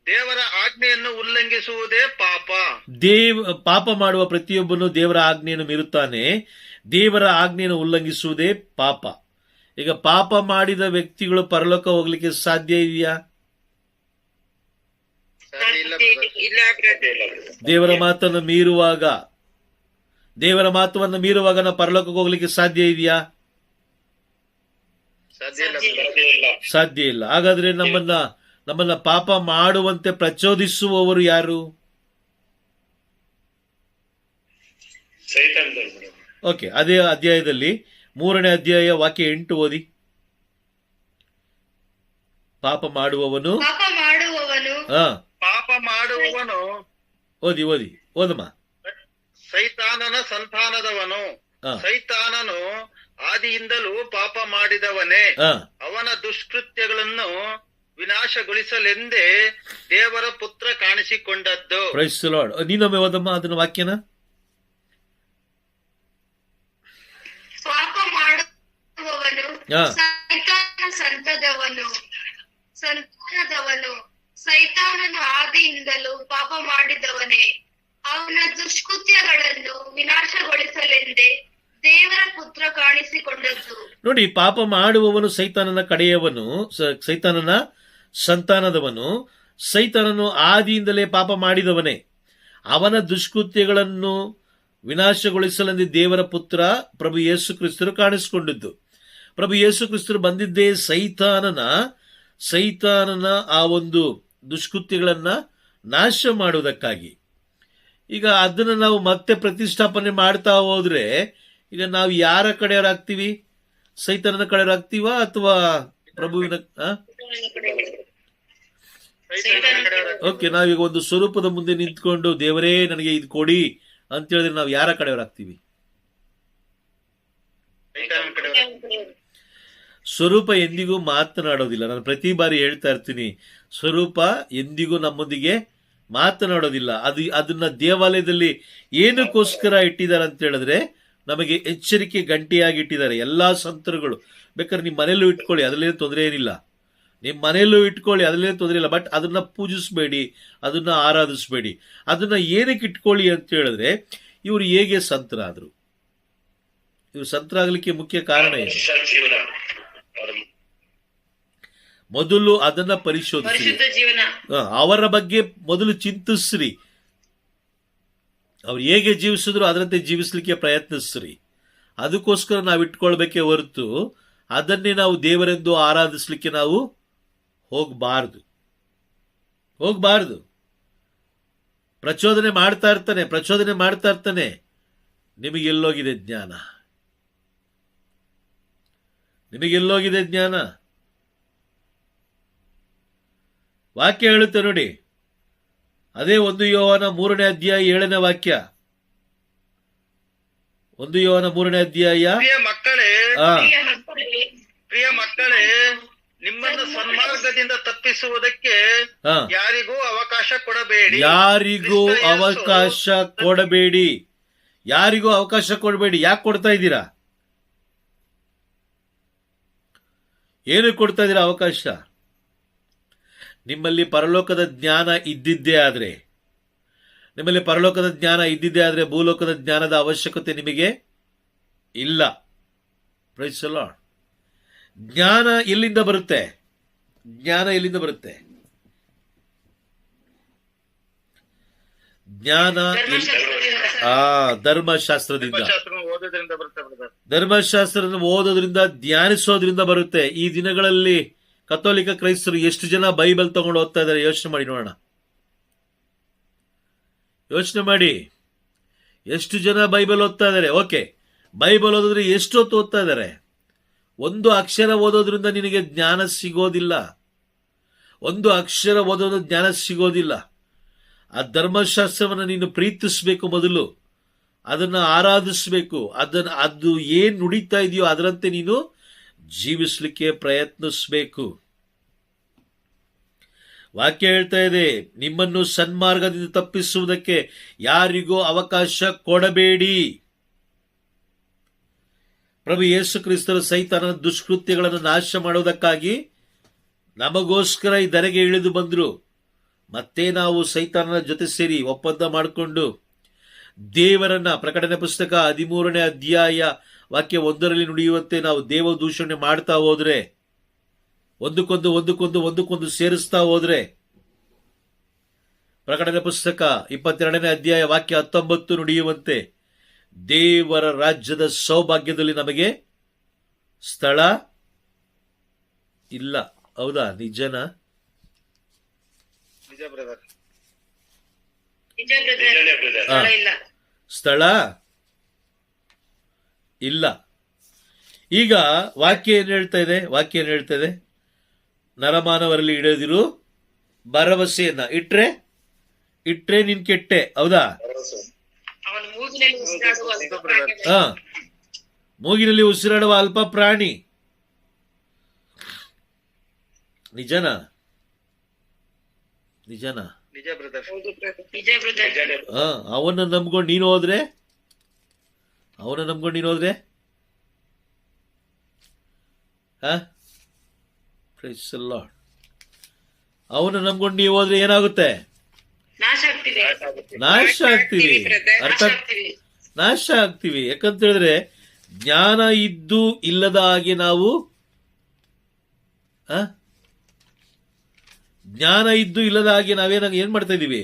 ದೇವರ ಆಜ್ಞೆಯನ್ನು ಉಲ್ಲಂಘಿಸುವುದೇ ಪಾಪ. ಪಾಪ ಮಾಡುವ ಪ್ರತಿಯೊಬ್ಬನು ದೇವರ ಆಜ್ಞೆಯನ್ನು ಮೀರುತ್ತಾನೆ, ದೇವರ ಆಜ್ಞೆಯನ್ನು ಉಲ್ಲಂಘಿಸುವುದೇ ಪಾಪ. ಈಗ ಪಾಪ ಮಾಡಿದ ವ್ಯಕ್ತಿಗಳು ಪರಲೋಕ ಹೋಗ್ಲಿಕ್ಕೆ ಸಾಧ್ಯ ಇದೆಯಾ? ದೇವರ ಮಾತನ್ನು ಮೀರುವಾಗ ನಾವು ಪರಲೋಕಕ್ಕೆ ಹೋಗ್ಲಿಕ್ಕೆ ಸಾಧ್ಯ ಇದೆಯಾ? ಸಾಧ್ಯ ಇಲ್ಲ. ಹಾಗಾದ್ರೆ ನಮ್ಮನ್ನ ಪಾಪ ಮಾಡುವಂತೆ ಪ್ರಚೋದಿಸುವವರು ಯಾರು? ಓಕೆ, ಅದೇ ಅಧ್ಯಾಯದಲ್ಲಿ 3ನೇ ಅಧ್ಯಾಯ ವಾಕ್ಯ 8 ಓದಿ. ಪಾಪ ಮಾಡುವವನು ಓದಮ್ಮ. ಸೈತಾನನ ಸಂತಾನದವನು, ಸೈತಾನನು ಆದಿಯಿಂದಲೂ ಪಾಪ ಮಾಡಿದವನೇ, ಅವನ ದುಷ್ಕೃತ್ಯಗಳನ್ನು ವಿನಾಶಗೊಳಿಸಲೆಂದೇ ದೇವರ ಪುತ್ರ ಕಾಣಿಸಿಕೊಂಡದ್ದು. Praise the lord. ನೀನೊಮ್ಮೆ ಓದಮ್ಮ ಅದನ್ನ ವಾಕ್ಯನ. ಪಾಪ ಮಾಡುವವನು ಸಂತಾನದವನು, ಸೈತಾನನು ಆದಿಯಿಂದಲೂ ಪಾಪ ಮಾಡಿದವನೇ, ಅವನ ದುಷ್ಕೃತ್ಯಗಳನ್ನು ವಿನಾಶಗೊಳಿಸಲೆಂದೇ ದೇವರ ಪುತ್ರ ಕಾಣಿಸಿಕೊಂಡದ್ದು. ನೋಡಿ, ಪಾಪ ಮಾಡುವವನು ಸೈತಾನನ ಕಡೆಯವನು, ಸೈತಾನನ ಸಂತಾನದವನು. ಸೈತಾನನು ಆದಿಯಿಂದಲೇ ಪಾಪ ಮಾಡಿದವನೇ, ಅವನ ದುಷ್ಕೃತ್ಯಗಳನ್ನು ವಿನಾಶಗೊಳಿಸಲೆಂದೇ ದೇವರ ಪುತ್ರ ಪ್ರಭು ಯೇಸು ಕ್ರಿಸ್ತರು ಕಾಣಿಸಿಕೊಂಡಿದ್ದು. ಪ್ರಭು ಯೇಸು ಕ್ರಿಸ್ತರು ಬಂದಿದ್ದೇ ಸೈತಾನನ ಆ ಒಂದು ದುಷ್ಕೃತ್ಯಗಳನ್ನ ನಾಶ ಮಾಡುವುದಕ್ಕಾಗಿ. ಈಗ ಅದನ್ನು ನಾವು ಮತ್ತೆ ಪ್ರತಿಷ್ಠಾಪನೆ ಮಾಡ್ತಾ ಹೋದ್ರೆ ಈಗ ನಾವು ಯಾರ ಕಡೆಯವರಾಗ್ತೀವಿ? ಸೈತಾನನ ಕಡೆಯವರಾಗ್ತೀವಾ ಅಥವಾ ಪ್ರಭುವಿನ? ಓಕೆ, ನಾವೀಗ ಒಂದು ಸ್ವರೂಪದ ಮುಂದೆ ನಿಂತ್ಕೊಂಡು ದೇವರೇ ನನಗೆ ಇದು ಕೊಡಿ ಅಂತ ಹೇಳಿದ್ರೆ ನಾವು ಯಾರ ಕಡೆಯವರಾಗ್ತೀವಿ? ಸ್ವರೂಪ ಎಂದಿಗೂ ಮಾತನಾಡೋದಿಲ್ಲ. ನಾನು ಪ್ರತಿ ಬಾರಿ ಹೇಳ್ತಾ ಇರ್ತೀನಿ, ಸ್ವರೂಪ ಎಂದಿಗೂ ನಮ್ಮೊಂದಿಗೆ ಮಾತನಾಡೋದಿಲ್ಲ. ಅದನ್ನ ದೇವಾಲಯದಲ್ಲಿ ಏನಕ್ಕೋಸ್ಕರ ಇಟ್ಟಿದ್ದಾರೆ ಅಂತ ಹೇಳಿದ್ರೆ ನಮಗೆ ಎಚ್ಚರಿಕೆ ಗಂಟೆಯಾಗಿ ಇಟ್ಟಿದ್ದಾರೆ. ಎಲ್ಲಾ ಸಂತರುಗಳು ಬೇಕಾದ್ರೆ ನಿಮ್ಮ ಮನೆಯಲ್ಲೂ ಇಟ್ಕೊಳ್ಳಿ, ಅದರಲ್ಲೇನು ತೊಂದರೆ ಏನಿಲ್ಲ. ನಿಮ್ಮ ಮನೆಯಲ್ಲೂ ಇಟ್ಕೊಳ್ಳಿ, ಅದರಲ್ಲೇನು ತೊಂದರೆ ಇಲ್ಲ. ಬಟ್ ಅದನ್ನ ಪೂಜಿಸಬೇಡಿ, ಅದನ್ನ ಆರಾಧಿಸಬೇಡಿ. ಅದನ್ನ ಏನಕ್ಕೆ ಇಟ್ಕೊಳ್ಳಿ ಅಂತ ಹೇಳಿದ್ರೆ ಇವರು ಹೇಗೆ ಸಂತರಾದ್ರು? ಇವರು ಸಂತರಾಗಲಿಕ್ಕೆ ಮುಖ್ಯ ಕಾರಣ ಏನು? ಮೊದಲು ಅದನ್ನ ಪರಿಶೋಧಿಸಿ, ಅವರ ಬಗ್ಗೆ ಮೊದಲು ಚಿಂತಿಸ್ರಿ. ಅವ್ರು ಹೇಗೆ ಜೀವಿಸಿದ್ರು ಅದರಂತೆ ಜೀವಿಸ್ಲಿಕ್ಕೆ ಪ್ರಯತ್ನಿಸ್ರಿ. ಅದಕ್ಕೋಸ್ಕರ ನಾವು ಇಟ್ಕೊಳ್ಬೇಕೇ ಹೊರತು ಅದನ್ನೇ ನಾವು ದೇವರೆಂದು ಆರಾಧಿಸ್ಲಿಕ್ಕೆ ನಾವು ಹೋಗಬಾರ್ದು. ಪ್ರಚೋದನೆ ಮಾಡ್ತಾ ಇರ್ತಾನೆ. ನಿಮಗೆಲ್ಲೋಗಿದೆ ಜ್ಞಾನ? ವಾಕ್ಯ ಹೇಳುತ್ತೆ ನೋಡಿ, ಅದೇ 1 ಯೋಹಾನ 3ನೇ ಅಧ್ಯಾಯ 7ನೇ ವಾಕ್ಯ. 1 ಯೋಹಾನ 3ನೇ ಅಧ್ಯಾಯ. ಪ್ರಿಯ ಮಕ್ಕಳೇ, ನಿಮ್ಮನ್ನು ಸನ್ಮಾರ್ಗದಿಂದ ತಪ್ಪಿಸುವುದಕ್ಕೆ ಯಾರಿಗೂ ಅವಕಾಶ ಕೊಡಬೇಡಿ. ಯಾಕೆ ಕೊಡ್ತಾ ಇದ್ದೀರಾ? ಏನು ಕೊಡ್ತಾ ಇದ್ದೀರಾ ಅವಕಾಶ? ನಿಮ್ಮಲ್ಲಿ ಪರಲೋಕದ ಜ್ಞಾನ ಇದ್ದಿದ್ದೇ ಆದ್ರೆ ಭೂಲೋಕದ ಜ್ಞಾನದ ಅವಶ್ಯಕತೆ ನಿಮಗೆ ಇಲ್ಲ. Praise the Lord. ಜ್ಞಾನ ಎಲ್ಲಿಂದ ಬರುತ್ತೆ? ಜ್ಞಾನ ಧರ್ಮಶಾಸ್ತ್ರದಿಂದ ಓದೋದ್ರಿಂದ, ಧ್ಯಾನಿಸೋದ್ರಿಂದ ಬರುತ್ತೆ. ಈ ದಿನಗಳಲ್ಲಿ ಕಥೋಲಿಕ ಕ್ರೈಸ್ತರು ಎಷ್ಟು ಜನ ಬೈಬಲ್ ತಗೊಂಡು ಓದ್ತಾ ಇದ್ದಾರೆ? ಯೋಚನೆ ಮಾಡಿ ನೋಡೋಣ. ಎಷ್ಟು ಜನ ಬೈಬಲ್ ಓದ್ತಾ ಇದ್ದಾರೆ? ಓಕೆ, ಬೈಬಲ್ ಓದಿದ್ರೆ ಎಷ್ಟು ಹೊತ್ತು ಓದ್ತಾ ಇದ್ದಾರೆ? ಒಂದು ಅಕ್ಷರ ಓದೋದ್ರಿಂದ ನಿನಗೆ ಜ್ಞಾನ ಸಿಗೋದಿಲ್ಲ. ಒಂದು ಅಕ್ಷರ ಓದೋದು ಜ್ಞಾನ ಸಿಗೋದಿಲ್ಲ. ಆ ಧರ್ಮಶಾಸ್ತ್ರವನ್ನು ನೀನು ಪ್ರೀತಿಸಬೇಕು, ಮೊದಲು ಅದನ್ನು ಆರಾಧಿಸಬೇಕು. ಅದು ಏನು ನುಡಿತಾ ಇದೆಯೋ ಅದರಂತೆ ನೀನು ಜೀವಿಸಲಿಕ್ಕೆ ಪ್ರಯತ್ನಿಸಬೇಕು. ವಾಕ್ಯ ಹೇಳ್ತಾ ಇದೆ, ನಿಮ್ಮನ್ನು ಸನ್ಮಾರ್ಗದಿಂದ ತಪ್ಪಿಸುವುದಕ್ಕೆ ಯಾರಿಗೂ ಅವಕಾಶ ಕೊಡಬೇಡಿ. ಪ್ರಭು ಯೇಸು ಕ್ರಿಸ್ತರು ಸೈತಾನನ ದುಷ್ಕೃತ್ಯಗಳನ್ನು ನಾಶ ಮಾಡುವುದಕ್ಕಾಗಿ ನಮಗೋಸ್ಕರ ಈ ಧರೆಗೆ ಇಳಿದು ಬಂದರು. ಮತ್ತೆ ನಾವು ಸೈತಾನನ ಜೊತೆ ಸೇರಿ ಒಪ್ಪಂದ ಮಾಡಿಕೊಂಡು ದೇವರನ್ನ, ಪ್ರಕಟಣೆ ಪುಸ್ತಕ 13ನೇ ಅಧ್ಯಾಯ ವಾಕ್ಯ 1ರಲ್ಲಿ ನುಡಿಯುವಂತೆ ನಾವು ದೇವ ದೂಷಣೆ ಮಾಡ್ತಾ ಹೋದ್ರೆ, ಒಂದಕ್ಕೊಂದು ಸೇರಿಸ್ತಾ ಹೋದ್ರೆ, ಪ್ರಕಟಣೆ ಪುಸ್ತಕ 22ನೇ ಅಧ್ಯಾಯ ವಾಕ್ಯ 19 ನುಡಿಯುವಂತೆ ದೇವರ ರಾಜ್ಯದ ಸೌಭಾಗ್ಯದಲ್ಲಿ ನಮಗೆ ಸ್ಥಳ ಇಲ್ಲ. ಹೌದಾ? ನಿಜನಾ? ನಿಜ ಬ್ರದರ್. ನಿಜ ಬ್ರದರ್, ನಿಜನೇ ಬ್ರದರ್. ಸ್ಥಳ ಇಲ್ಲ. ಸ್ಥಳ ಇಲ್ಲ. ಈಗ ವಾಕ್ಯ ಏನ್ ಹೇಳ್ತಾ ಇದೆ? ವಾಕ್ಯ ಏನ್ ಹೇಳ್ತಾ ಇದೆ? ನರಮಾನವರಲ್ಲಿ ಇಡದಿರು ಭರವಸೆಯನ್ನ ಇಟ್ರೆ ನಿನ್ ಕೆಟ್ಟೆ. ಹೌದಾ? ಅವನ ಮೂಗಿನಲ್ಲಿ ಉಸಿರಾಡುವ ಅಲ್ಪ ಪ್ರಾಣಿ. ಹಾ, ಮೂಗಿನಲ್ಲಿ ಉಸಿರಾಡುವ ಅಲ್ಪ ಪ್ರಾಣಿ. ನಿಜನಾ? ನಿಜ ಬ್ರದರ್. ಹೌದು ಬ್ರದರ್, ನಿಜ ಬ್ರದರ್. ನಿಜನೇ ಹಾ, ಅವನ್ನ ನಂಬ್ಕೊಂಡು ನೀನು ಹೋದ್ರೆ Praise the Lord. ಅವನ ನಂಬ್ಕೊಂಡು ನೀವು ಹೋದ್ರೆ ಏನಾಗುತ್ತೆ? ನಾಶ ಆಗ್ತಿದೆ. ನಾಶ ಆಗ್ತೀವಿ. ಬ್ರದರ್, ನಾಶ ಅರ್ಥಾತ್ ಆಗ್ತೀವಿ. ನಾಶ ಆಗ್ತೀವಿ. ಯಾಕಂತ ಹೇಳಿದ್ರೆ ಜ್ಞಾನ ಇದ್ದು ಇಲ್ಲದ ಹಾಗೆ ನಾವು ಜ್ಞಾನ ಇದ್ದು ಇಲ್ಲದ ಹಾಗೆ ಏನ್ ಮಾಡ್ತಾ ಇದೀವಿ?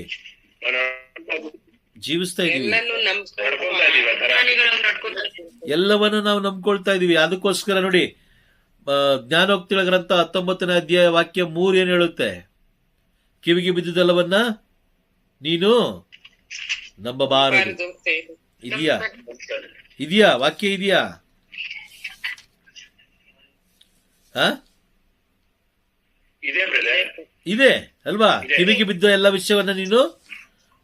ಜೀವಿಸ್ತಾ ಇದೀವಿ. ಎಲ್ಲನೂ ನಡ್ಕೊಂತಾ ಇದೀವಿ ಆ ಥರ. ಪ್ರಾಣಿಗಳನ್ನು ನಡ್ಕೊಂತಾ ಇದ್ದೀವಿ. ಎಲ್ಲವನ್ನು ನಾವು ನಂಬ್ಕೊಳ್ತಾ ಇದೀವಿ. ಅದಕ್ಕೋಸ್ಕರ ನೋಡಿ, ಜ್ಞಾನೋಕ್ತಿಗಳ ಗ್ರಂಥ 19ನೇ ಅಧ್ಯಾಯ ವಾಕ್ಯ 3 ಏನ್ ಹೇಳುತ್ತೆ? ಕಿವಿಗೆ ಬಿದ್ದುದೆಲ್ಲವನ್ನ ನೀನು ನಂಬಬಾರದು. ಇದೆಯಾ ವಾಕ್ಯ? ಇದೆಯಾ? ಇದೇ ಬ್ರದರ್. ಇದೆ ಅಲ್ವಾ? ಕಿವಿಗೆ ಬಿದ್ದ ಎಲ್ಲ ವಿಷಯವನ್ನ ನೀನು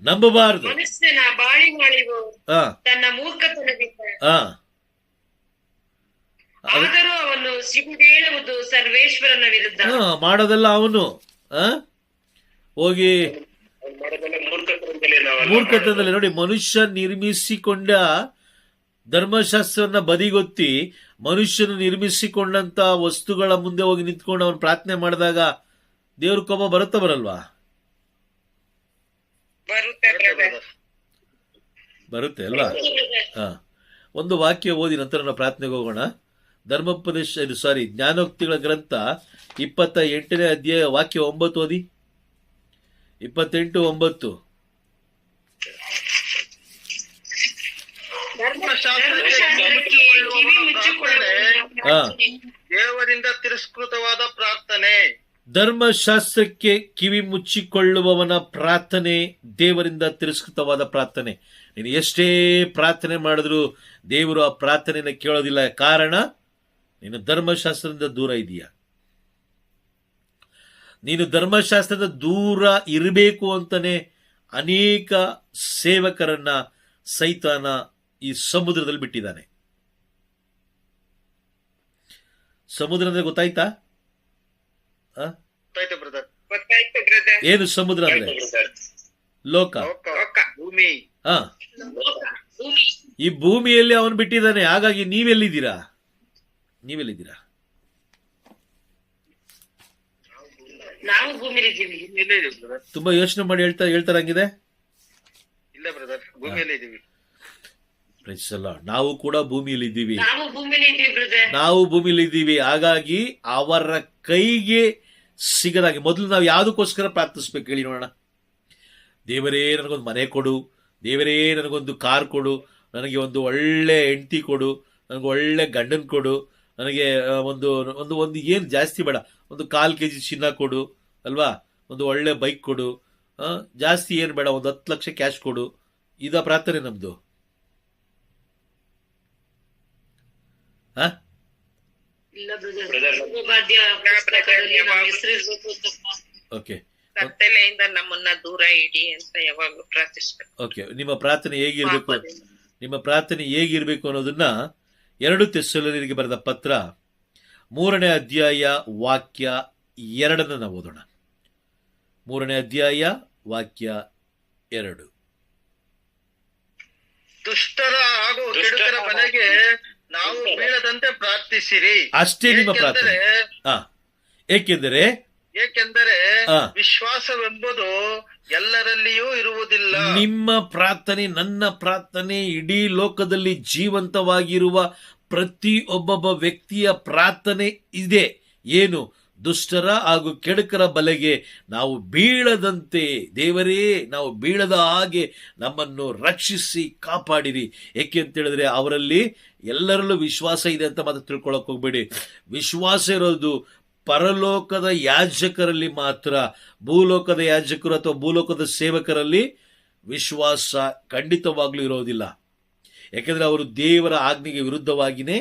ನಂಬಬಾರದು. ಮನುಷ್ಯನ ಬಾಳಿಗಳಿಗೂ ಹಾ ತನ್ನ ಮೂರ್ಖತನದಿಂದ ಹಾ ಆದರೂ ಅವನು ಸಿಗುಡೇಳುವುದು ಸರ್ವೇಶ್ವರನ ವಿರುದ್ಧ. ಮಾಡೋದಲ್ಲ ಅವನು ಹೋಗಿ ಮಾಡೋದೆಲ್ಲ ಮೂರ್ಖತನದಲ್ಲೇ ನಾವೆಲ್ಲ ಮೂರ್ಖತನದಲ್ಲಿ. ನೋಡಿ, ಮನುಷ್ಯ ನಿರ್ಮಿಸಿಕೊಂಡ ಧರ್ಮಶಾಸ್ತ್ರವನ್ನ ಬದಿಗೊತ್ತಿ ಮನುಷ್ಯನು ನಿರ್ಮಿಸಿಕೊಂಡಂತ ವಸ್ತುಗಳ ಮುಂದೆ ಹೋಗಿ ನಿಂತ್ಕೊಂಡು ಅವನು ಪ್ರಾರ್ಥನೆ ಮಾಡಿದಾಗ ದೇವ್ರ ಕೋಪ ಬರುತ್ತಾ ಬರಲ್ವಾ? ಬರುತ್ತೆ ಬ್ರದರ್. ಬರುತ್ತೆ. ಬರುತ್ತೆ ಅಲ್ವಾ? ಒಂದು ವಾಕ್ಯ ಓದಿ ನಂತರ ನಾವು ಪ್ರಾರ್ಥನೆಗೆ ಹೋಗೋಣ. ಜ್ಞಾನೋಕ್ತಿಗಳ ಗ್ರಂಥ 28ನೇ ಅಧ್ಯಾಯ ವಾಕ್ಯ 9 ಓದಿ. 28:9. ಧರ್ಮಶಾಸ್ತ್ರಕ್ಕೆ ಕಿವಿ ಮುಚ್ಚಿಕೊಳ್ಳುವ ದೇವರಿಂದ ತಿರಸ್ಕೃತವಾದ ಪ್ರಾರ್ಥನೆ. ಧರ್ಮಶಾಸ್ತ್ರಕ್ಕೆ ಕಿವಿ ಮುಚ್ಚಿಕೊಳ್ಳುವವನ ಪ್ರಾರ್ಥನೆ ದೇವರಿಂದ ತಿರಸ್ಕೃತವಾದ ಪ್ರಾರ್ಥನೆ. ನೀನು ಎಷ್ಟೇ ಪ್ರಾರ್ಥನೆ ಮಾಡಿದ್ರು ದೇವರು ಆ ಪ್ರಾರ್ಥನೆಯನ್ನು ಕೇಳೋದಿಲ್ಲ. ಕಾರಣ, ನೀನು ಧರ್ಮಶಾಸ್ತ್ರದಿಂದ ದೂರ ಇದೀಯ. ನೀನು ಧರ್ಮಶಾಸ್ತ್ರದ ದೂರ ಇರಬೇಕು ಅಂತಾನೆ ಅನೇಕ ಸೇವಕರನ್ನ ಸೈತಾನ ಈ ಸಮುದ್ರದಲ್ಲಿ ಬಿಟ್ಟಿದ್ದಾನೆ. ಸಮುದ್ರ ಅಂದ್ರೆ ಗೊತ್ತಾಯ್ತಾ? ಗೊತ್ತಾಯ್ತು ಬ್ರದರ್. ಗೊತ್ತಾಯ್ತು ಬ್ರದರ್. ಏನು ಸಮುದ್ರ ಅಂದ್ರೆ? ಲೋಕ. ಭೂಮಿ. ಭೂಮಿ. ಈ ಭೂಮಿಯಲ್ಲಿ ಅವನು ಬಿಟ್ಟಿದ್ದಾನೆ. ಹಾಗಾಗಿ ನೀವೆಲ್ಲಿದ್ದೀರಾ? ನಾವು ಭೂಮಿಲಿದ್ದೀವಿ. ಇಲ್ಲೇ ಇದೀವಿ ಬ್ರದರ್. ತುಂಬಾ ಯೋಚನೆ ಮಾಡಿ ಹೇಳ್ತಾರಂಗಿದೆ. ಇಲ್ಲ ಬ್ರದರ್, ಭೂಮಿಯಲ್ಲೇ ಇದೀವಿ. ನಾವು ಕೂಡ ಭೂಮಿಯಲ್ಲಿ ಇದ್ದೀವಿ. ನಾವು ಭೂಮಿಲಿದ್ದೀವಿ ಬ್ರದರ್. ನಾವು ಭೂಮಿಯಲ್ಲಿ ಇದ್ದೀವಿ. ಹಾಗಾಗಿ ಅವರ ಕೈಗೆ ಸಿಗದಾಗೆ ಮೊದಲು ನಾವು ಯಾವುದಕ್ಕೋಸ್ಕರ ಪ್ರಾರ್ಥಿಸ್ಬೇಕು ಹೇಳಿ ನೋಡೋಣ. ದೇವರೇ ನನಗೊಂದು ಮನೆ ಕೊಡು, ದೇವರೇ ನನಗೊಂದು ಕಾರ್ ಕೊಡು, ನನಗೆ ಒಂದು ಒಳ್ಳೆ ಹೆಂಡತಿ ಕೊಡು, ನನಗೆ ಒಳ್ಳೆ ಗಂಡನ್ ಕೊಡು, ನನಗೆ ಒಂದು ಒಂದು ಒಂದು ಏನು ಜಾಸ್ತಿ ಬೇಡ, ಒಂದು 1/4 kg ಚಿನ್ನ ಕೊಡು ಅಲ್ವಾ, ಒಂದು ಒಳ್ಳೆ ಬೈಕ್ ಕೊಡು, ಜಾಸ್ತಿ ಏನು ಬೇಡ, ಒಂದು 10 ಲಕ್ಷ ಕ್ಯಾಶ್ ಕೊಡು. ಇದ ಪ್ರಾರ್ಥನೆ ನಮ್ದು? ಇಲ್ಲ ಬ್ರದರ್, Brother. ವಾದ್ಯ ಪುಸ್ತಕದಲ್ಲಿ ನಮ್ಮ ಹೆಸರು ಇರ್ಬೇಕು ಅಂತಪ್ಪ. ಓಕೆ ಕತ್ತಲೆಯಿಂದ ನಮ್ಮನ್ನ ದೂರ ಇಡಿ ಅಂತ ಯಾವಾಗ್ಲೂ ಪ್ರಾರ್ಥಿಸ್ಬೇಕು. ಓಕೆ, ನಿಮ್ಮ ಪ್ರಾರ್ಥನೆ ಹೇಗಿರ್ಬೇಕು, ಪಾಪದಿಂದ. ನಿಮ್ಮ ಪ್ರಾರ್ಥನೆ ಹೇಗಿರ್ಬೇಕು ಅನ್ನೋದನ್ನ 2 ತೆಸ್ಸಲೋನಿಯರಿಗೆ ಬರೆದ ಪತ್ರ 3ನೇ ಅಧ್ಯಾಯ ವಾಕ್ಯ 2 ನಾವು ಓದೋಣ. 3ನೇ ಅಧ್ಯಾಯ ವಾಕ್ಯ 2. ದುಷ್ಟರ ಹಾಗೂ ಕೆಡುಕರ ಬಲೆಗೆ ನಾವು ಬೀಳದಂತೆ ಪ್ರಾರ್ಥಿಸಿರಿ. ಅಷ್ಟೇ ನಿಮ್ಮ ಪ್ರಾರ್ಥನೆ. ಏಕೆಂದರೆ ಏಕೆಂದರೆ ಆ. ವಿಶ್ವಾಸವೆಂಬುದು ಎಲ್ಲರಲ್ಲಿಯೂ ಇರುವುದಿಲ್ಲ. ನಿಮ್ಮ ಪ್ರಾರ್ಥನೆ, ನನ್ನ ಪ್ರಾರ್ಥನೆ, ಇಡೀ ಲೋಕದಲ್ಲಿ ಜೀವಂತವಾಗಿರುವ ಪ್ರತಿಯೊಬ್ಬೊಬ್ಬ ವ್ಯಕ್ತಿಯ ಪ್ರಾರ್ಥನೆ ಇದೆ. ಏನು? ದುಷ್ಟರ ಹಾಗೂ ಕೆಡುಕರ ಬಲೆಗೆ ನಾವು ಬೀಳದಂತೆ, ದೇವರೇ ನಾವು ಬೀಳದ ಹಾಗೆ ನಮ್ಮನ್ನು ರಕ್ಷಿಸಿ ಕಾಪಾಡಿರಿ. ಏಕೆ ಅಂತ ಹೇಳಿದ್ರೆ ಅವರಲ್ಲಿ ಎಲ್ಲರಲ್ಲೂ ವಿಶ್ವಾಸ ಇದೆ ಅಂತ ಮಾತ್ರ ತಿಳ್ಕೊಳಕ್ ಹೋಗ್ಬೇಡಿ. ವಿಶ್ವಾಸ ಇರೋದು ಪರಲೋಕದ ಯಾಜಕರಲ್ಲಿ ಮಾತ್ರ. ಭೂಲೋಕದ ಯಾಜಕರು ಅಥವಾ ಭೂಲೋಕದ ಸೇವಕರಲ್ಲಿ ವಿಶ್ವಾಸ ಖಂಡಿತವಾಗ್ಲೂ ಇರೋದಿಲ್ಲ. ಯಾಕೆಂದ್ರೆ ಅವರು ದೇವರ ಆಜ್ಞೆಗೆ ವಿರುದ್ಧವಾಗಿಯೇ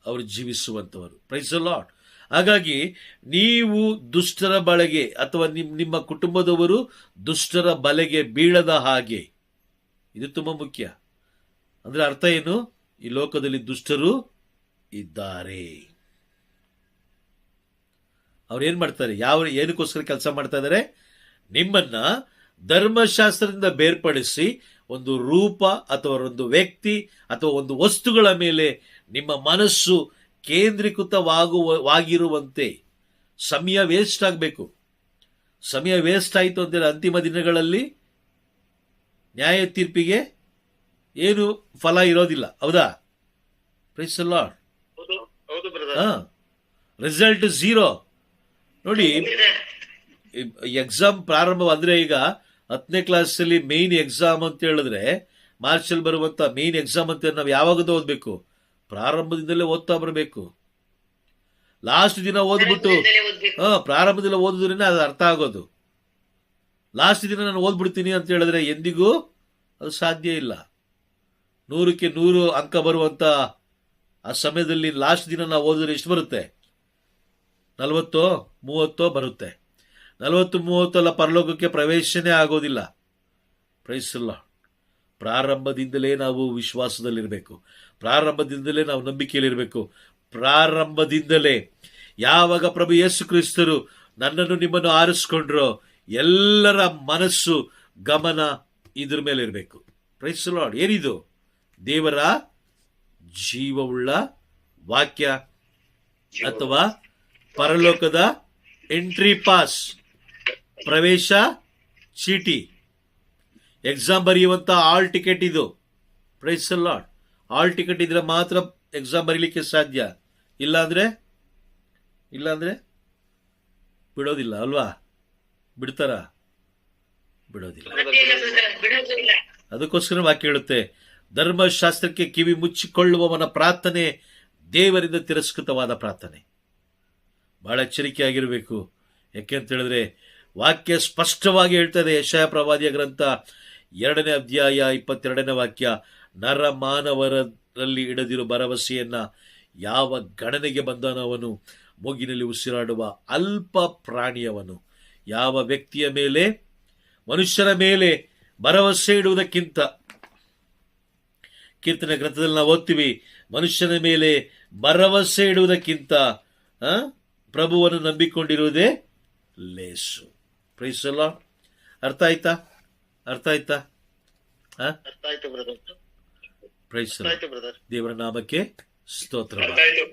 ಅವರು ಜೀವಿಸುವಂಥವರು. Price the lord. ಹಾಗಾಗಿ ನೀವು ದುಷ್ಟರ ಬಲೆಗೆ ಅಥವಾ ನಿಮ್ಮ ಕುಟುಂಬದವರು ದುಷ್ಟರ ಬಲೆಗೆ ಬೀಳದ ಹಾಗೆ, ಇದು ತುಂಬಾ ಮುಖ್ಯ. ಅಂದ್ರೆ ಅರ್ಥ ಏನು? ಈ ಲೋಕದಲ್ಲಿ ದುಷ್ಟರು ಇದ್ದಾರೆ. ಅವ್ರು ಏನ್ ಮಾಡ್ತಾರೆ? ಏನಕ್ಕೋಸ್ಕರ ಕೆಲಸ ಮಾಡ್ತಾ ಇದ್ದಾರೆ? ನಿಮ್ಮನ್ನ ಧರ್ಮಶಾಸ್ತ್ರದಿಂದ ಬೇರ್ಪಡಿಸಿ ಒಂದು ರೂಪ ಅಥವಾ ಒಂದು ವ್ಯಕ್ತಿ ಅಥವಾ ಒಂದು ವಸ್ತುಗಳ ಮೇಲೆ ನಿಮ್ಮ ಮನಸ್ಸು ಕೇಂದ್ರೀಕೃತವಾಗಿರುವಂತೆ. ಸಮಯ ವೇಸ್ಟ್ ಆಗಬೇಕು. ಸಮಯ ವೇಸ್ಟ್ ಆಯಿತು ಅಂತೇಳಿ ಅಂತಿಮ ದಿನಗಳಲ್ಲಿ ನ್ಯಾಯ ತೀರ್ಪಿಗೆ ಏನು ಫಲ ಇರೋದಿಲ್ಲ. ಹೌದಾ? Praise the Lord. ಹೌದು ಬ್ರದರ್. ರಿಸಲ್ಟ್ 0. ನೋಡಿ, ಎಕ್ಸಾಮ್ ಪ್ರಾರಂಭ ಅಂದ್ರೆ ಈಗ 10ನೇ ಕ್ಲಾಸಲ್ಲಿ ಮೇನ್ ಎಕ್ಸಾಮ್ ಅಂತ ಹೇಳಿದ್ರೆ, ಮಾರ್ಚಲ್ಲಿ ಬರುವಂತ ಮೇನ್ ಎಕ್ಸಾಮ್ ಅಂತ ನಾವು ಯಾವಾಗದ ಓದ್ಬೇಕು? ಪ್ರಾರಂಭದಿಂದಲೇ ಓದ್ತಾ ಬರಬೇಕು. ಲಾಸ್ಟ್ ದಿನ ಓದ್ಬಿಟ್ಟು ಪ್ರಾರಂಭದಲ್ಲಿ ಓದಿದ್ರೇನೆ ಅದು ಅರ್ಥ ಆಗೋದು. ಲಾಸ್ಟ್ ದಿನ ನಾನು ಓದ್ಬಿಡ್ತೀನಿ ಅಂತ ಹೇಳಿದ್ರೆ ಎಂದಿಗೂ ಅದು ಸಾಧ್ಯ ಇಲ್ಲ. 100ಕ್ಕೆ 100 ಅಂಕ ಬರುವಂತ ಆ ಸಮಯದಲ್ಲಿ ಲಾಸ್ಟ್ ದಿನ ನಾವು ಓದಿದ್ರೆ ಎಷ್ಟು ಬರುತ್ತೆ? 40 30 ಬರುತ್ತೆ. 40 30 ಅಲ್ಲ, ಪರಲೋಕಕ್ಕೆ ಪ್ರವೇಶನೇ ಆಗೋದಿಲ್ಲ. Price the lord. ಪ್ರಾರಂಭದಿಂದಲೇ ನಾವು ವಿಶ್ವಾಸದಲ್ಲಿರಬೇಕು. ಪ್ರಾರಂಭದಿಂದಲೇ ನಾವು ನಂಬಿಕೆಯಲ್ಲಿರಬೇಕು. ಪ್ರಾರಂಭದಿಂದಲೇ ಯಾವಾಗ ಪ್ರಭು ಯೇಸು ಕ್ರಿಸ್ತರು ನನ್ನನ್ನು ನಿಮ್ಮನ್ನು ಆರಿಸ್ಕೊಂಡ್ರೋ ಎಲ್ಲರ ಮನಸ್ಸು ಗಮನ ಇದ್ರ ಮೇಲೆ ಇರಬೇಕು. Praise the Lord. ಏನಿದು? ದೇವರ ಜೀವವುಳ್ಳ ವಾಕ್ಯ ಅಥವಾ ಪರಲೋಕದ ಎಂಟ್ರಿ ಪಾಸ್, ಪ್ರವೇಶ ಚೀಟಿ, ಎಕ್ಸಾಮ್ ಬರೆಯುವಂತ ಆಲ್ ಟಿಕೆಟ್ ಇದು. Praise the Lord. All ticket ಇದ್ರೆ ಮಾತ್ರ ಎಕ್ಸಾಮ್ ಬರೀಲಿಕ್ಕೆ ಸಾಧ್ಯ. ಇಲ್ಲಾಂದ್ರೆ ಬಿಡೋದಿಲ್ಲ ಅಲ್ವಾ? ಬಿಡ್ತಾರ? ಬಿಡೋದಿಲ್ಲ. ಅದಕ್ಕೋಸ್ಕರ ವಾಕ್ಯ ಹೇಳುತ್ತೆ, ಧರ್ಮಶಾಸ್ತ್ರಕ್ಕೆ ಕಿವಿ ಮುಚ್ಚಿಕೊಳ್ಳುವವನ ಪ್ರಾರ್ಥನೆ ದೇವರಿಂದ ತಿರಸ್ಕೃತವಾದ ಪ್ರಾರ್ಥನೆ. ಬಹಳ ಎಚ್ಚರಿಕೆಯಾಗಿರಬೇಕು. ಯಾಕೆ ಅಂತ ಹೇಳಿದ್ರೆ ವಾಕ್ಯ ಸ್ಪಷ್ಟವಾಗಿ ಹೇಳ್ತದೆ. ಯೆಶಾಯ ಪ್ರವಾದಿಯ ಗ್ರಂಥ 2ನೇ ಅಧ್ಯಾಯ 22ನೇ ವಾಕ್ಯ, ನರಮಾನವರಲ್ಲಿ ಇಡದಿರೋ ಭರವಸೆಯನ್ನ ಯಾವ ಗಣನೆಗೆ ಬಂದನವನು, ಮೂಗಿನಲ್ಲಿ ಉಸಿರಾಡುವ ಅಲ್ಪ ಪ್ರಾಣಿಯವನು. ಯಾವ ವ್ಯಕ್ತಿಯ ಮೇಲೆ, ಮನುಷ್ಯನ ಮೇಲೆ ಭರವಸೆ ಇಡುವುದಕ್ಕಿಂತ, ಕೀರ್ತನೆ ಗ್ರಂಥದಲ್ಲಿ ನಾವು ಓದ್ತೀವಿ, ಮನುಷ್ಯನ ಮೇಲೆ ಭರವಸೆ ಇಡುವುದಕ್ಕಿಂತ ಪ್ರಭುವನ್ನು ನಂಬಿಕೊಂಡಿರುವುದೇ ಲೇಸು. Praise the Lord. ಅರ್ಥ ಆಯ್ತಾ? ಅರ್ಥ ಆಯ್ತು brother. Praise the Lord. Brother. ದೇವರ ನಾಮಕ್ಕೆ ಸ್ತೋತ್ರ. ಅರ್ಥ ಆಯ್ತು.